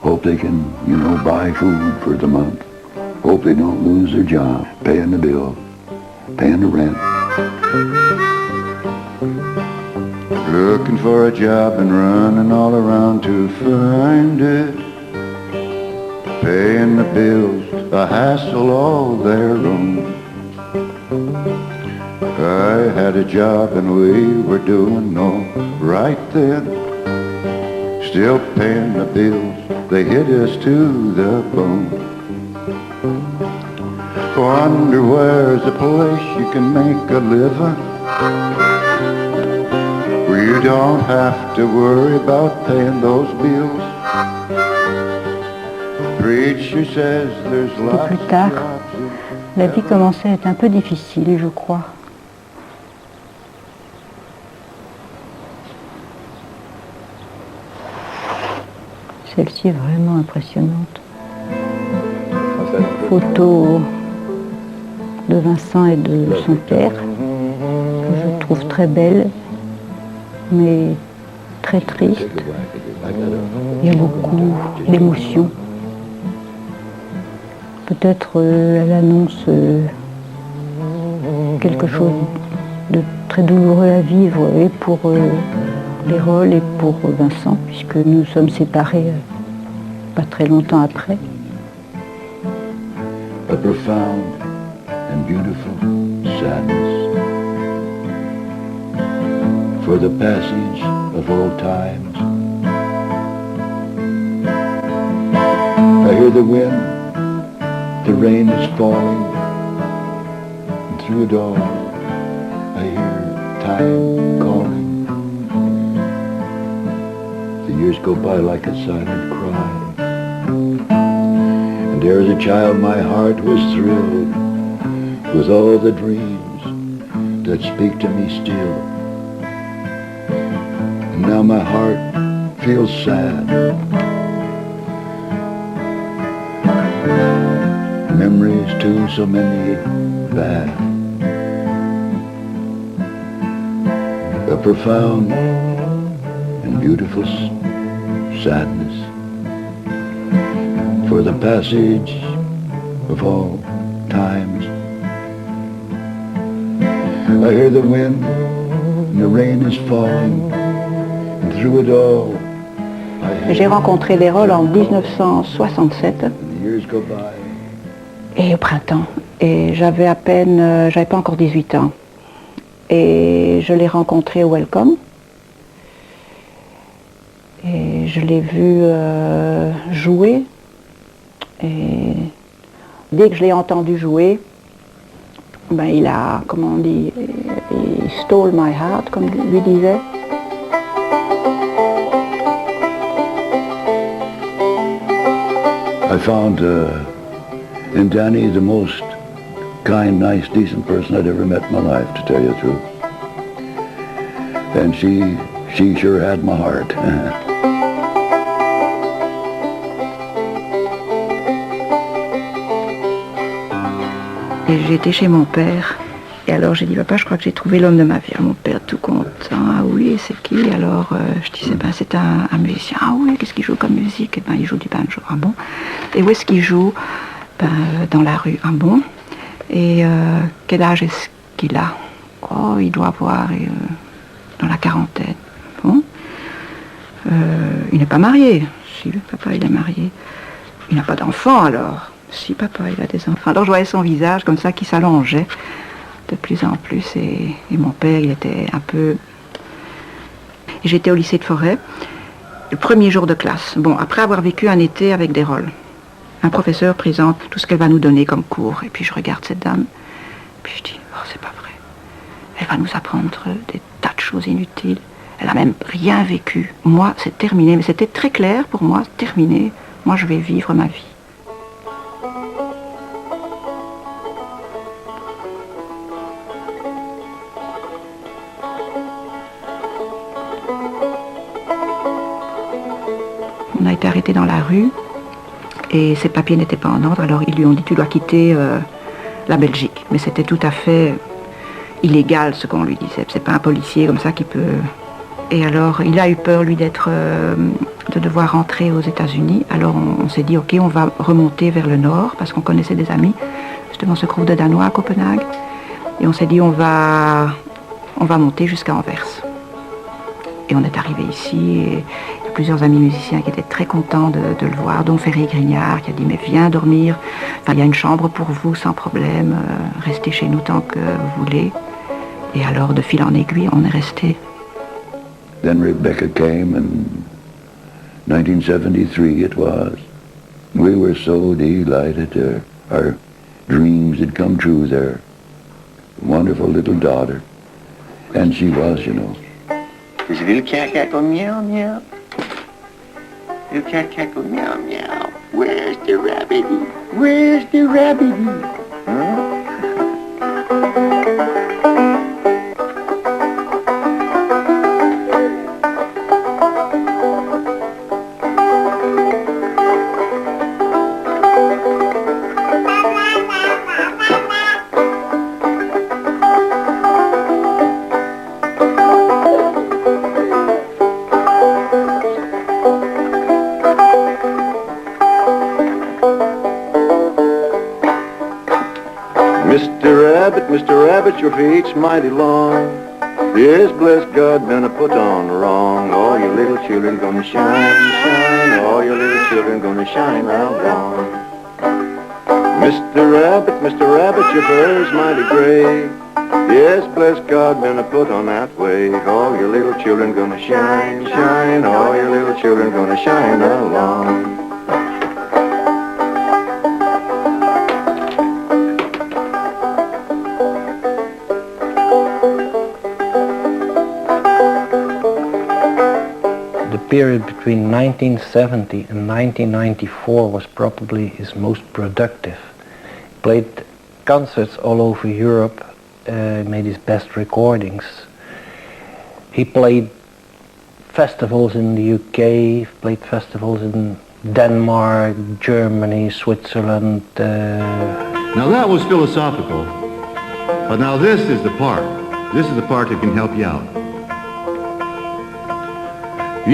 S6: Hope they can, buy food for the month. Hope they don't lose their job, paying the bill, paying the rent.
S1: Looking for a job and running all around to find it. Paying the bills, a hassle all their own. I had a job and we were doing all right then. Still paying the bills, they hit us to the bone. Wonder where's a place you can make a living where you don't have to worry about paying those bills. Preacher says there's lots
S15: Plus tard, la vie commençait à être un peu difficile, je crois. Celle-ci est vraiment impressionnante. Photo de Vincent et de son père, que je trouve très belle, mais très triste. Il y a beaucoup d'émotions. Peut-être elle annonce quelque chose de très douloureux à vivre, et pour Derroll et pour Vincent, puisque nous sommes séparés pas très longtemps après.
S6: A profound and beautiful sadness for the passage of old times. I hear the wind, the rain is falling, and through it all I hear time calling. The years go by like a silent cry. And there as a child my heart was thrilled with all the dreams that speak to me still. And now my heart feels sad. Memories too, so many bad. A profound and beautiful sadness for the passage of all times. I hear the wind and the rain is falling, and through it all
S15: J'ai rencontré Derroll en 1967 et au printemps, et j'avais pas encore 18 ans, et je l'ai rencontré au Welkom. Et je l'ai vu jouer, et dès que je l'ai entendu jouer, ben il a, comment on dit, il stole my heart, comme lui disait.
S6: I found in Danny the most kind, nice, decent person I'd ever met in my life, to tell you the truth. And she sure had my heart.
S15: Et j'étais chez mon père, et alors j'ai dit, papa, je crois que j'ai trouvé l'homme de ma vie. Alors, mon père tout content, ah oui, c'est qui? Alors je disais, ben c'est un musicien. Ah oui, qu'est-ce qu'il joue comme musique? Eh ben il joue du banjo. Ah bon? Et où est-ce qu'il joue? Ben dans la rue. Ah bon? Et quel âge est-ce qu'il a? Oh, il doit avoir dans la quarantaine. Bon. Il n'est pas marié. Si, le papa il est marié. Il n'a pas d'enfant alors. Si, papa, il a des enfants. Alors je voyais son visage comme ça qui s'allongeait de plus en plus, et mon père, il était un peu... Et j'étais au lycée de Forêt, le premier jour de classe. Bon, après avoir vécu un été avec Derroll, un professeur présente tout ce qu'elle va nous donner comme cours, et puis je regarde cette dame, puis je dis, oh, c'est pas vrai. Elle va nous apprendre des tas de choses inutiles. Elle a même rien vécu. Moi, c'est terminé, mais c'était très clair pour moi, terminé. Moi, je vais vivre ma vie. On a été arrêté dans la rue et ses papiers n'étaient pas en ordre, alors ils lui ont dit tu dois quitter la Belgique. Mais c'était tout à fait illégal, ce qu'on lui disait. C'est pas un policier comme ça qui peut... Et alors, il a eu peur, lui, de devoir rentrer aux États-Unis. Alors, on s'est dit, OK, on va remonter vers le nord, parce qu'on connaissait des amis, justement ce groupe de Danois à Copenhague. Et on s'est dit, on va monter jusqu'à Anvers. Et on est arrivé ici, et il y a plusieurs amis musiciens qui étaient très contents de le voir, dont Ferre Grignard qui a dit, mais viens dormir, enfin, il y a une chambre pour vous sans problème, restez chez nous tant que vous voulez. Et alors, de fil en aiguille, on est resté.
S6: Then Rebecca came in 1973 it was. We were so delighted. Our dreams had come true there. Wonderful little daughter. And she was, you know.
S3: There's a little cat go meow meow. Little cat go meow meow. Where's the rabbity? Where's the rabbity? Huh?
S1: Mr. Rabbit, your feet's mighty long. Yes, bless God, been a put on wrong. All your little children gonna shine, shine. All your little children gonna shine out long. Mr. Rabbit, your fur's mighty gray. Yes, bless God, been a put on that way. All your little children gonna shine, shine. All your little children gonna shine along.
S10: The period between 1970 and 1994 was probably his most productive. He played concerts all over Europe, made his best recordings. He played festivals in the UK, played festivals in Denmark, Germany, Switzerland.
S19: Now that was philosophical, but now this is the part. This is the part that can help you out. Dum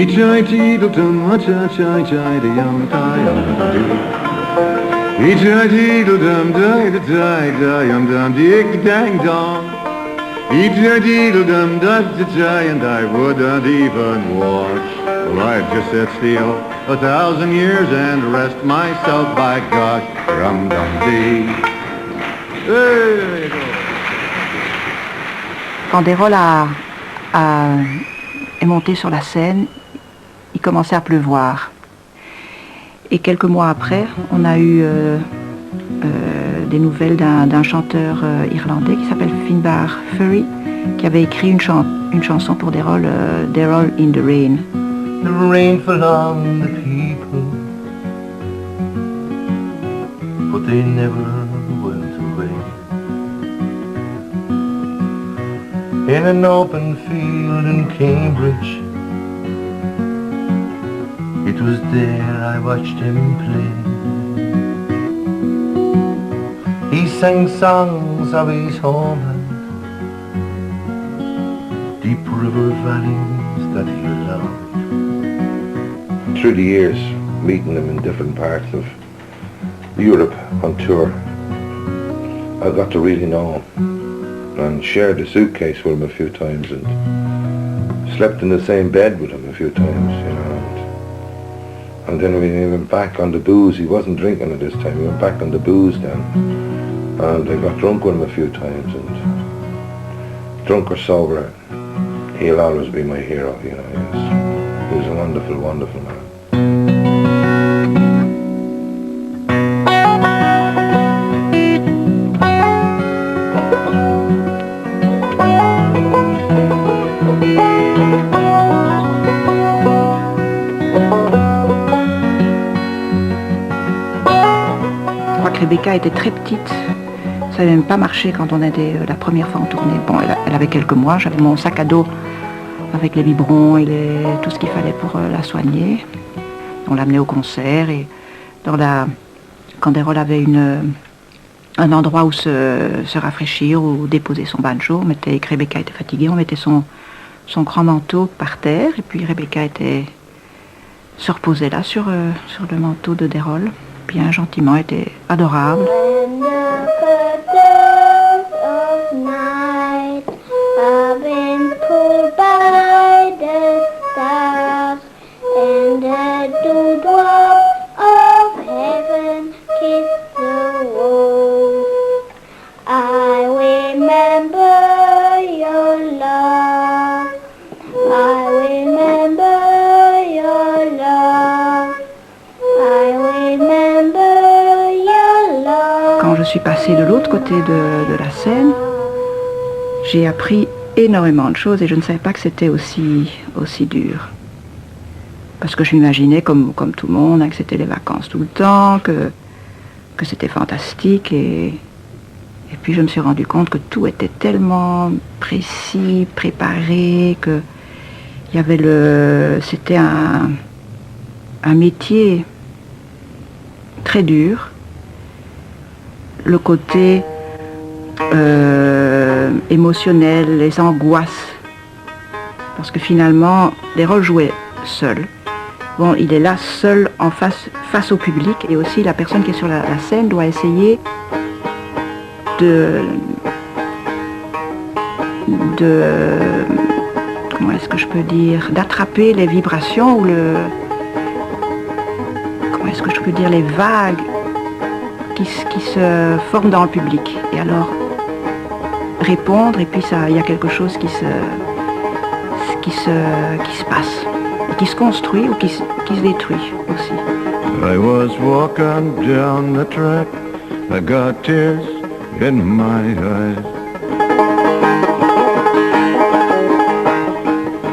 S19: and I wouldn't even watch. Well, I'd just sit still 1,000 years and rest myself by God. Dum dum dee.
S15: Quand Derroll est monté sur la scène, il commençait à pleuvoir. Et quelques mois après, on a eu des nouvelles d'un chanteur irlandais qui s'appelle Patrick Ferryn, qui avait écrit une chanson pour Derroll, Derroll in the Rain.
S8: The rain fell on the people, but they never went away. In an open field in Cambridge, it was there I watched him play. He sang songs of his homeland, deep river valleys that he loved.
S18: Through the years, meeting them in different parts of Europe on tour, I got to really know him and shared a suitcase with him a few times and slept in the same bed with him a few times, you know. And then when he went back on the booze, he wasn't drinking at this time, he went back on the booze then. And I got drunk with him a few times, and drunk or sober, he'll always be my hero, you know. He was a wonderful, wonderful man.
S15: Rebecca était très petite, ça n'avait même pas marché quand on était la première fois en tournée. Bon, elle avait quelques mois, j'avais mon sac à dos avec les biberons et tout ce qu'il fallait pour la soigner. On l'amenait au concert et quand Derroll avait un endroit où se rafraîchir ou déposer son banjo. Rebecca était fatiguée, on mettait son grand manteau par terre et puis Rebecca se reposait là sur le manteau de Derroll, bien gentiment, était adorable. Quand je suis passée de l'autre côté de la Seine, j'ai appris énormément de choses et je ne savais pas que c'était aussi dur. Parce que je m'imaginais, comme tout le monde, hein, que c'était les vacances tout le temps, que c'était fantastique. Et puis je me suis rendu compte que tout était tellement précis, préparé, que il y avait c'était un métier très dur. Le côté émotionnel, les angoisses. Parce que finalement, Derroll jouait seul. Bon, il est là seul en face au public et aussi la personne qui est sur la scène doit essayer de comment est-ce que je peux dire, d'attraper les vibrations ou comment est-ce que je peux dire, les vagues qui se forment dans le public. Et alors répondre et puis il y a quelque chose qui se passe, et qui se construit ou qui se détruit aussi.
S19: I was walking down the track, I got tears in my eyes.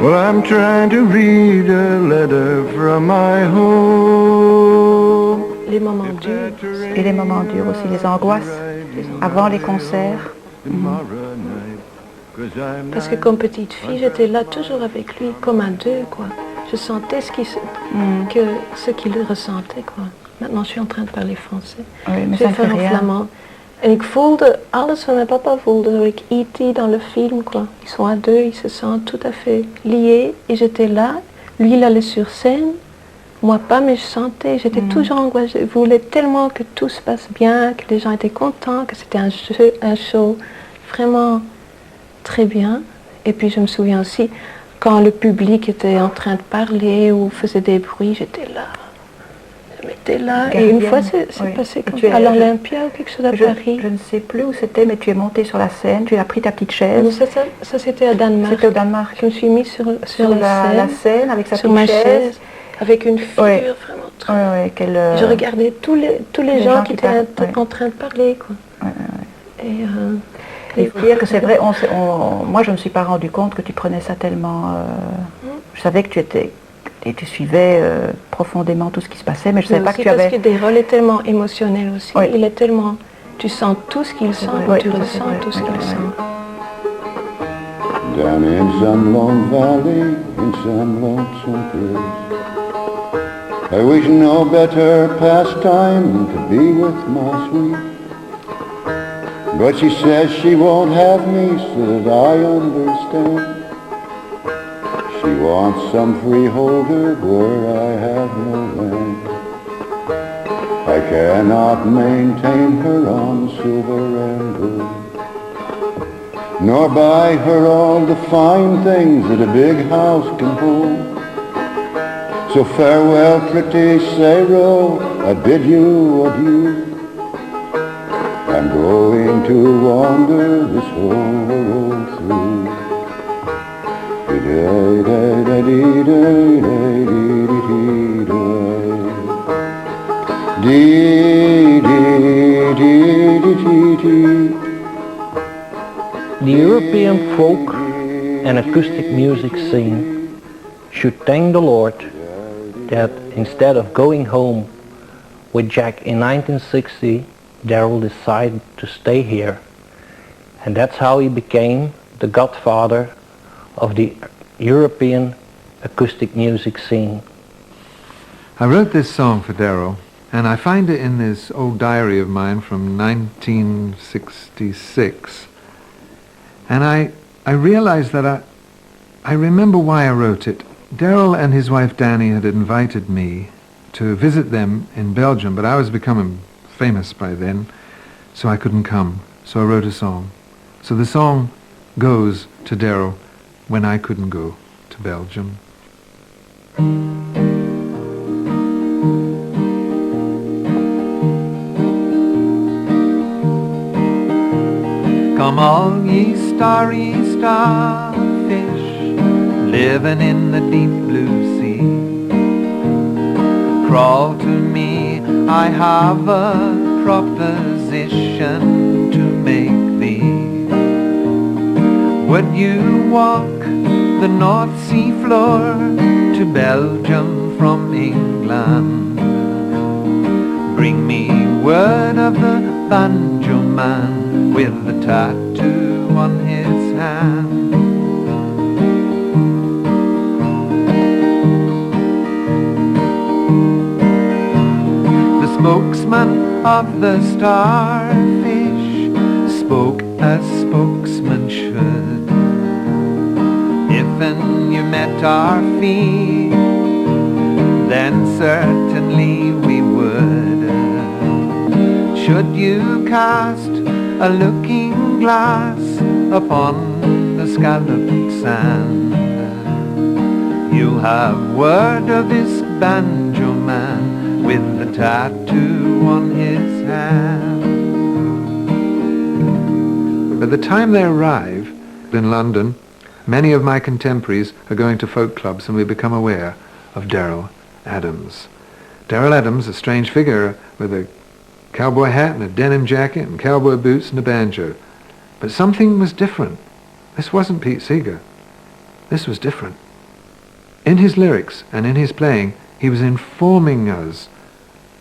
S19: Well, I'm trying to read a letter from my home.
S15: Les moments durs. Et les moments durs aussi, les angoisses avant les concerts.
S20: Parce que comme petite fille, j'étais là toujours avec lui, comme un deux, quoi. Je sentais ce qu'il ressentait, quoi. Maintenant, je suis en train de parler français.
S15: Oui, mais ça fait rien.
S20: Flamand. En ik voelde alles wat mijn papa voelde, avec E.T. dans le film, quoi. Ils sont à deux, ils se sentent tout à fait liés. Et j'étais là, lui il allait sur scène, moi pas, mais je sentais, j'étais toujours angoissée. Je voulais tellement que tout se passe bien, que les gens étaient contents, que c'était un show vraiment très bien. Et puis je me souviens aussi, quand le public était en train de parler ou faisait des bruits, j'étais là. Je m'étais là. Et une fois, c'est passé comme ça, à l'Olympia ou quelque chose à Paris.
S15: Je ne sais plus où c'était, mais tu es montée sur la scène, tu as pris ta petite chaise.
S20: Ça c'était au Danemark.
S15: C'était au Danemark.
S20: Je me suis mise sur
S15: la scène avec sa
S20: sur
S15: petite
S20: chaise, avec une figure vraiment très... Je regardais tous les gens qui étaient en train de parler, quoi.
S15: Et il faut dire que c'est vrai, moi je ne me suis pas rendu compte que tu prenais ça tellement... Je savais que tu suivais profondément tout ce qui se passait, mais je ne savais pas que tu avais...
S20: Parce que Derroll est tellement émotionnel aussi, il est tellement... Tu sens tout ce qu'il sent, tu ressens tout ce qu'il sent.
S1: Down in some lone valley, in some lonesome place, I wish no better pastime than to be with my sweet. But she says she won't have me, so that I understand. She wants some freeholder where I have no land. I cannot maintain her on silver and gold, nor buy her all the fine things that a big house can hold. So farewell, pretty Sarah, I bid you adieu. I'm going to wander this whole road through.
S9: The European folk and acoustic music scene should thank the Lord that instead of going home with Jack in 1960, Derroll decided to stay here, and that's how he became the godfather of the European acoustic music scene.
S21: I wrote this song for Derroll
S2: And I find it in this old diary of mine from 1966. And I realized that I remember why I wrote it. Derroll and his wife Danny had invited me to visit them in Belgium, but I was becoming famous by then, so I couldn't come. So I wrote a song. So the song goes to Derroll when I couldn't go to Belgium. Come all ye starry starfish, living in the deep blue sea. Crawl to me, I have a proposition to make thee. Would you walk the North Sea floor to Belgium from England? Bring me word of the banjo man with the tattoo on his hand. The spokesman of the starfish spoke as spokesman should. If and you met our feet, then certainly we would. Should you cast a looking glass upon the scalloped sand, you'll have word of this banjo man with the tattoo on his hand. By the time they arrive in London, many of my contemporaries are going to folk clubs, and we become aware of Derroll Adams. Derroll Adams, a strange figure with a cowboy hat and a denim jacket and cowboy boots and a banjo. But something was different. This wasn't Pete Seeger. This was different. In his lyrics and in his playing, he was informing us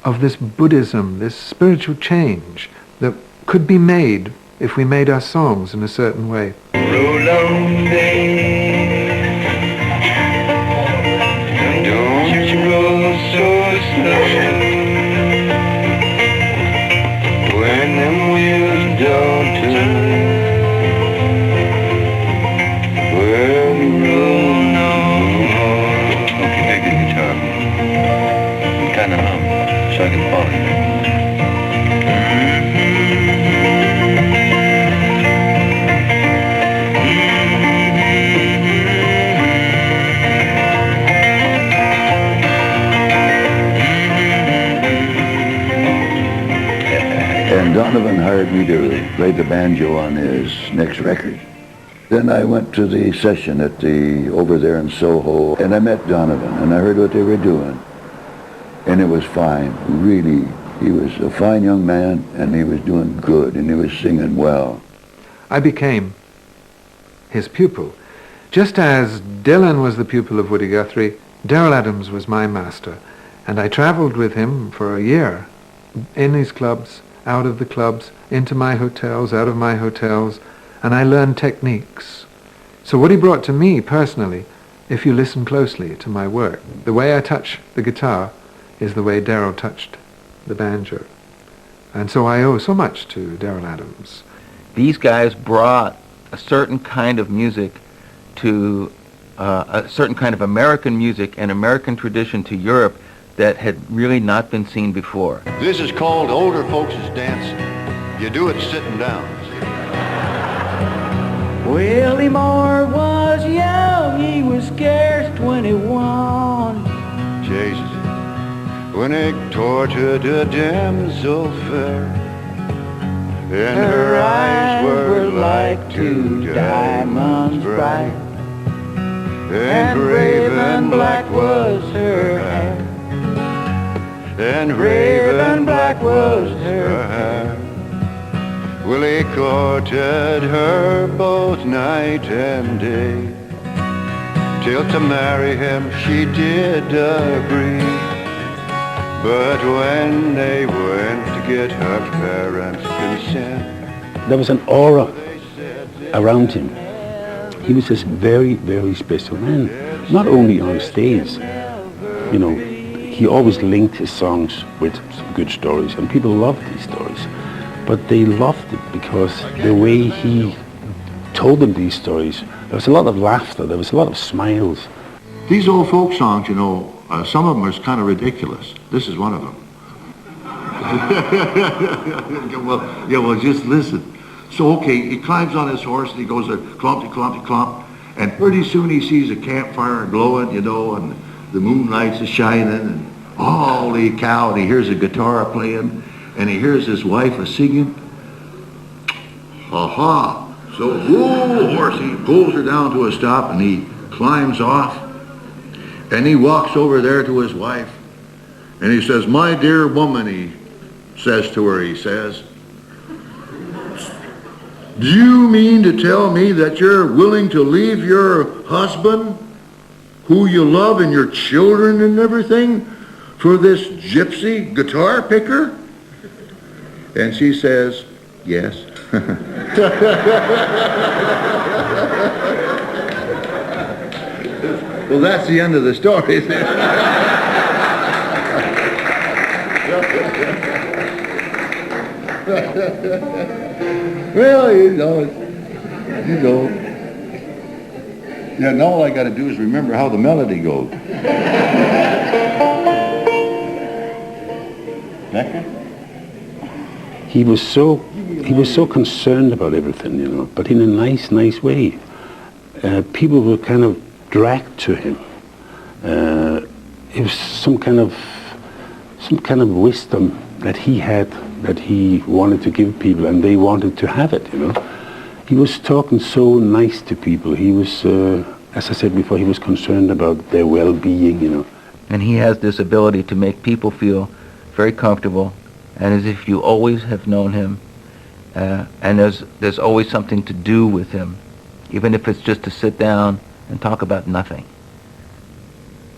S2: of this Buddhism, this spiritual change that could be made if we made our songs in a certain way.
S8: Roll on, don't you roll so slow. When them wheels don't turn, well, you roll no more. Okay, take the guitar. And kind of hum so I can follow you.
S6: And Donovan hired me to play the banjo on his next record. Then I went to the session at over there in Soho, and I met Donovan, and I heard what they were doing. And it was fine, really. He was a fine young man, and he was doing good, and he was singing well.
S2: I became his pupil. Just as Dylan was the pupil of Woody Guthrie, Derroll Adams was my master. And I traveled with him for a year, in his clubs, out of the clubs, into my hotels, out of my hotels, and I learned techniques. So what he brought to me personally, if you listen closely to my work, the way I touch the guitar is the way Derroll touched the banjo. And so I owe so much to Derroll Adams.
S3: These guys brought a certain kind of music to, a certain kind of American music and American tradition to Europe that had really not been seen before.
S19: This is called older folks' dancing. You do it sitting down.
S8: Willie Moore was young, he was scarce 21.
S19: Jesus, when he tortured a damsel fair, and her eyes were like two diamonds bright, and raven black was her hair. And raven black was her hair. Willie courted her both night and day, till to marry him she did agree. But when they went to get her parents' consent,
S21: there was an aura around him. He was this very, very special man. Not only on stage, you know, he always linked his songs with some good stories, and people loved these stories. But they loved it because the way he told them these stories, there was a lot of laughter, there was a lot of smiles.
S6: These old folk songs, you know, some of them are kind of ridiculous. This is one of them. well, just listen. So, okay, he climbs on his horse and he goes there, clumpty, clumpty, clump, and pretty soon he sees a campfire glowing, you know, and the moonlight's shining, and holy cow, and he hears a guitar playing, and he hears his wife singing. Ha-ha. So, whoa, horse, he pulls her down to a stop, and he climbs off, and he walks over there to his wife, and he says, "My dear woman," he says to her, he says, "do you mean to tell me that you're willing to leave your husband, who you love, and your children and everything, for this gypsy guitar picker?" And she says, "Yes." Well, that's the end of the story. Well, you know. Yeah, now all I got to do is remember how the melody goes.
S21: He was so concerned about everything, you know, but in a nice way. People were kind of dragged to him. It was some kind of wisdom that he had, that he wanted to give people, and they wanted to have it, you know. He was talking so nice to people. He was, as I said before, he was concerned about their well-being, you know.
S3: And he has this ability to make people feel very comfortable, and as if you always have known him, and there's always something to do with him, even if it's just to sit down and talk about nothing.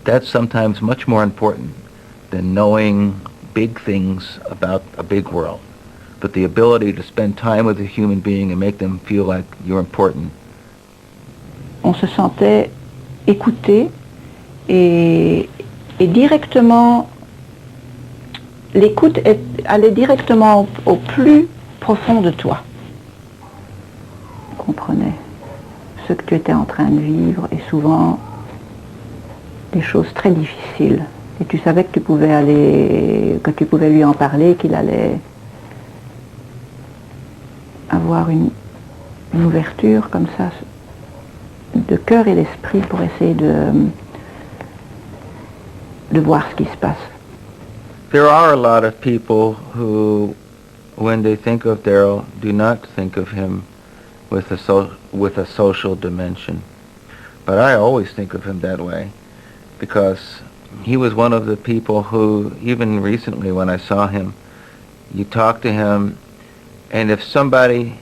S3: That's sometimes much more important than knowing big things about a big world. But the ability to spend time with a human being and make them feel like you're important.
S15: On se sentait écouté et directement, l'écoute allait directement au plus profond de toi. On comprenait ce que tu étais en train de vivre, et souvent des choses très difficiles. Et tu savais que tu pouvais lui en parler, qu'il allait avoir une ouverture comme ça, de cœur et d'esprit, pour essayer de voir ce qui se passe.
S3: There are a lot of people who, when they think of Derroll, do not think of him with a social dimension. But I always think of him that way, because he was one of the people who, even recently when I saw him, you talk to him, and if somebody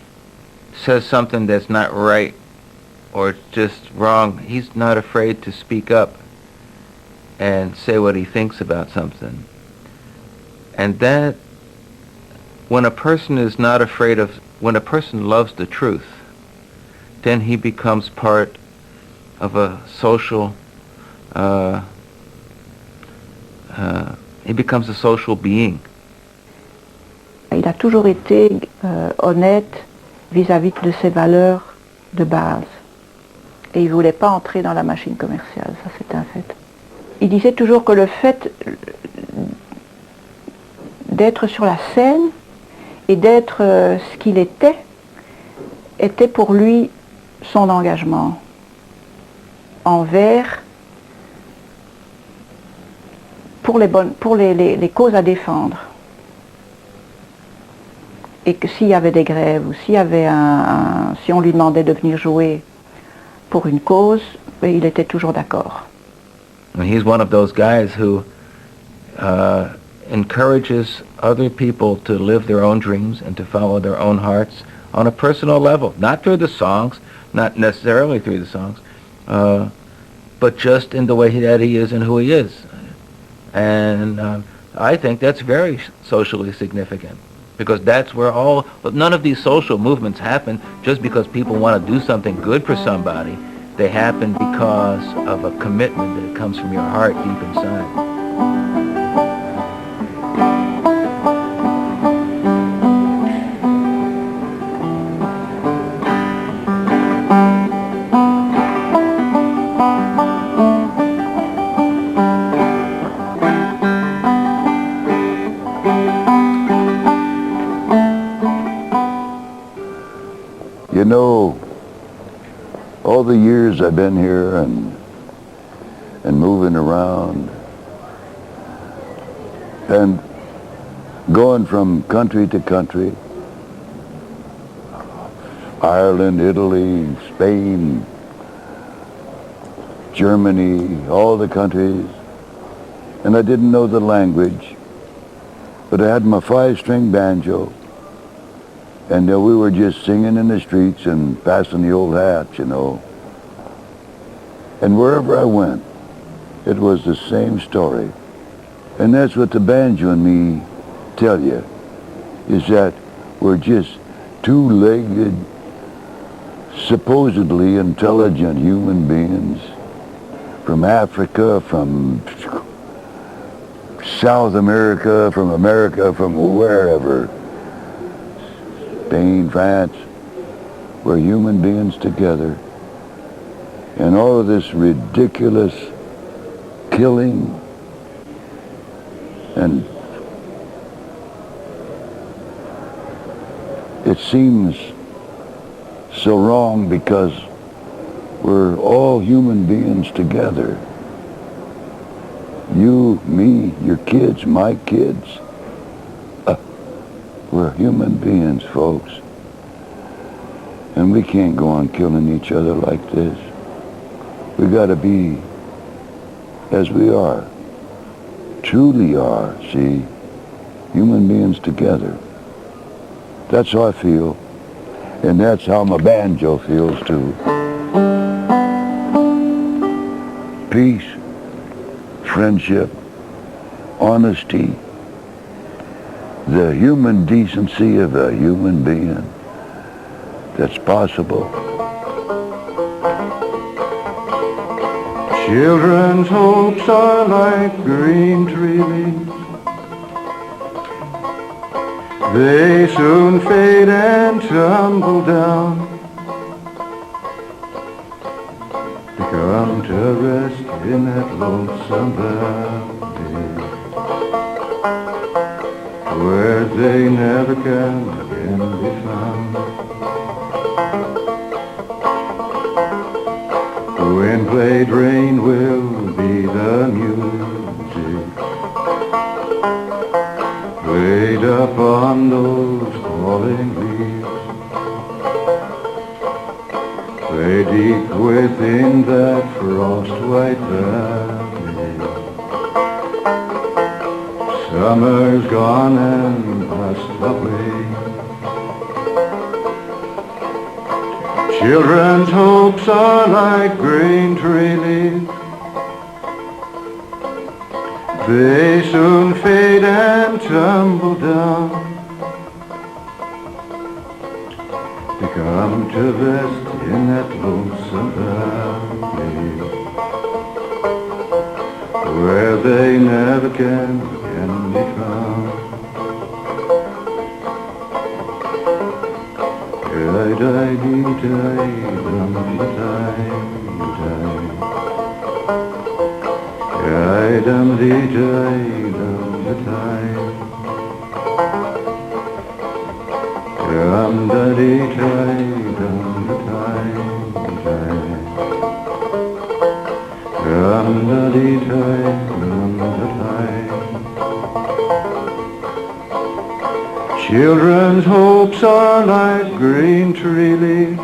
S3: says something that's not right or just wrong, he's not afraid to speak up and say what he thinks about something. And that, when a person is not afraid of, when a person loves the truth, then he becomes part of a social, he becomes a social being.
S15: Il a toujours été honnête vis-à-vis de ses valeurs de base. Et il ne voulait pas entrer dans la machine commerciale, ça c'est un fait. Il disait toujours que le fait d'être sur la scène et d'être ce qu'il était pour lui son engagement envers, pour les causes à défendre. Et que s'il y avait des grèves, ou s'il y avait si on lui demandait de venir jouer pour une cause, il était toujours d'accord.
S3: He's one of those guys who encourages other people to live their own dreams and to follow their own hearts on a personal level, not through the songs, not necessarily through the songs, but just in the way that he is and who he is. And I think that's very socially significant, because that's where none of these social movements happen just because people want to do something good for somebody. They happen because of a commitment that comes from your heart deep inside.
S6: You know, all the years I've been here and moving around and going from country to country, Ireland, Italy, Spain, Germany, all the countries, and I didn't know the language, but I had my 5-string banjo, and we were just singing in the streets and passing the old hats, you know. And wherever I went, it was the same story. And that's what the banjo and me tell you, is that we're just two-legged, supposedly intelligent human beings from Africa, from South America, from wherever. Spain, France, we're human beings together. And all of this ridiculous killing and it seems so wrong because we're all human beings together. You, me, your kids, my kids. We're human beings, folks. And we can't go on killing each other like this. We gotta be as we are. Truly are, see? Human beings together. That's how I feel. And that's how my banjo feels too. Peace, friendship, honesty, the human decency of a human being. That's possible.
S19: Children's hopes are like green tree leaves. They soon fade and tumble down, to come to rest in that lonesome valley, where they never can again be found. When played rain will be the music, played up on those falling leaves, way deep within that frost-white valley. Summer's gone and passed away. Children's hopes are like green tree leaves. They soon fade and tumble down, to come to rest in that lonesome valley, where they never can be found. Children's hopes are like green tree leaves.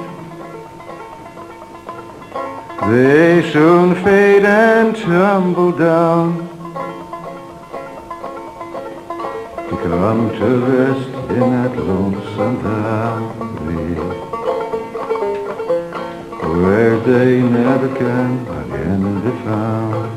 S19: They soon fade and tumble down, to come to rest in that lonesome valley, where they never can again be found.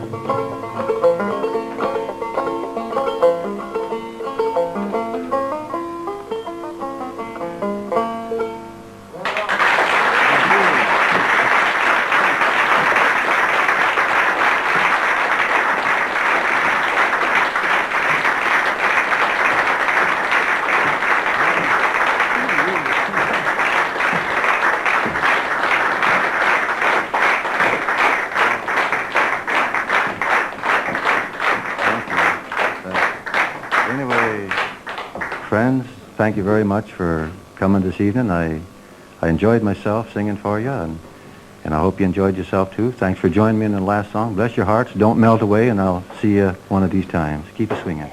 S7: Anyway, friends, thank you very much for coming this evening. I enjoyed myself singing for you, and I hope you enjoyed yourself too. Thanks for joining me in the last song. Bless your hearts. Don't melt away, and I'll see you one of these times. Keep it swinging.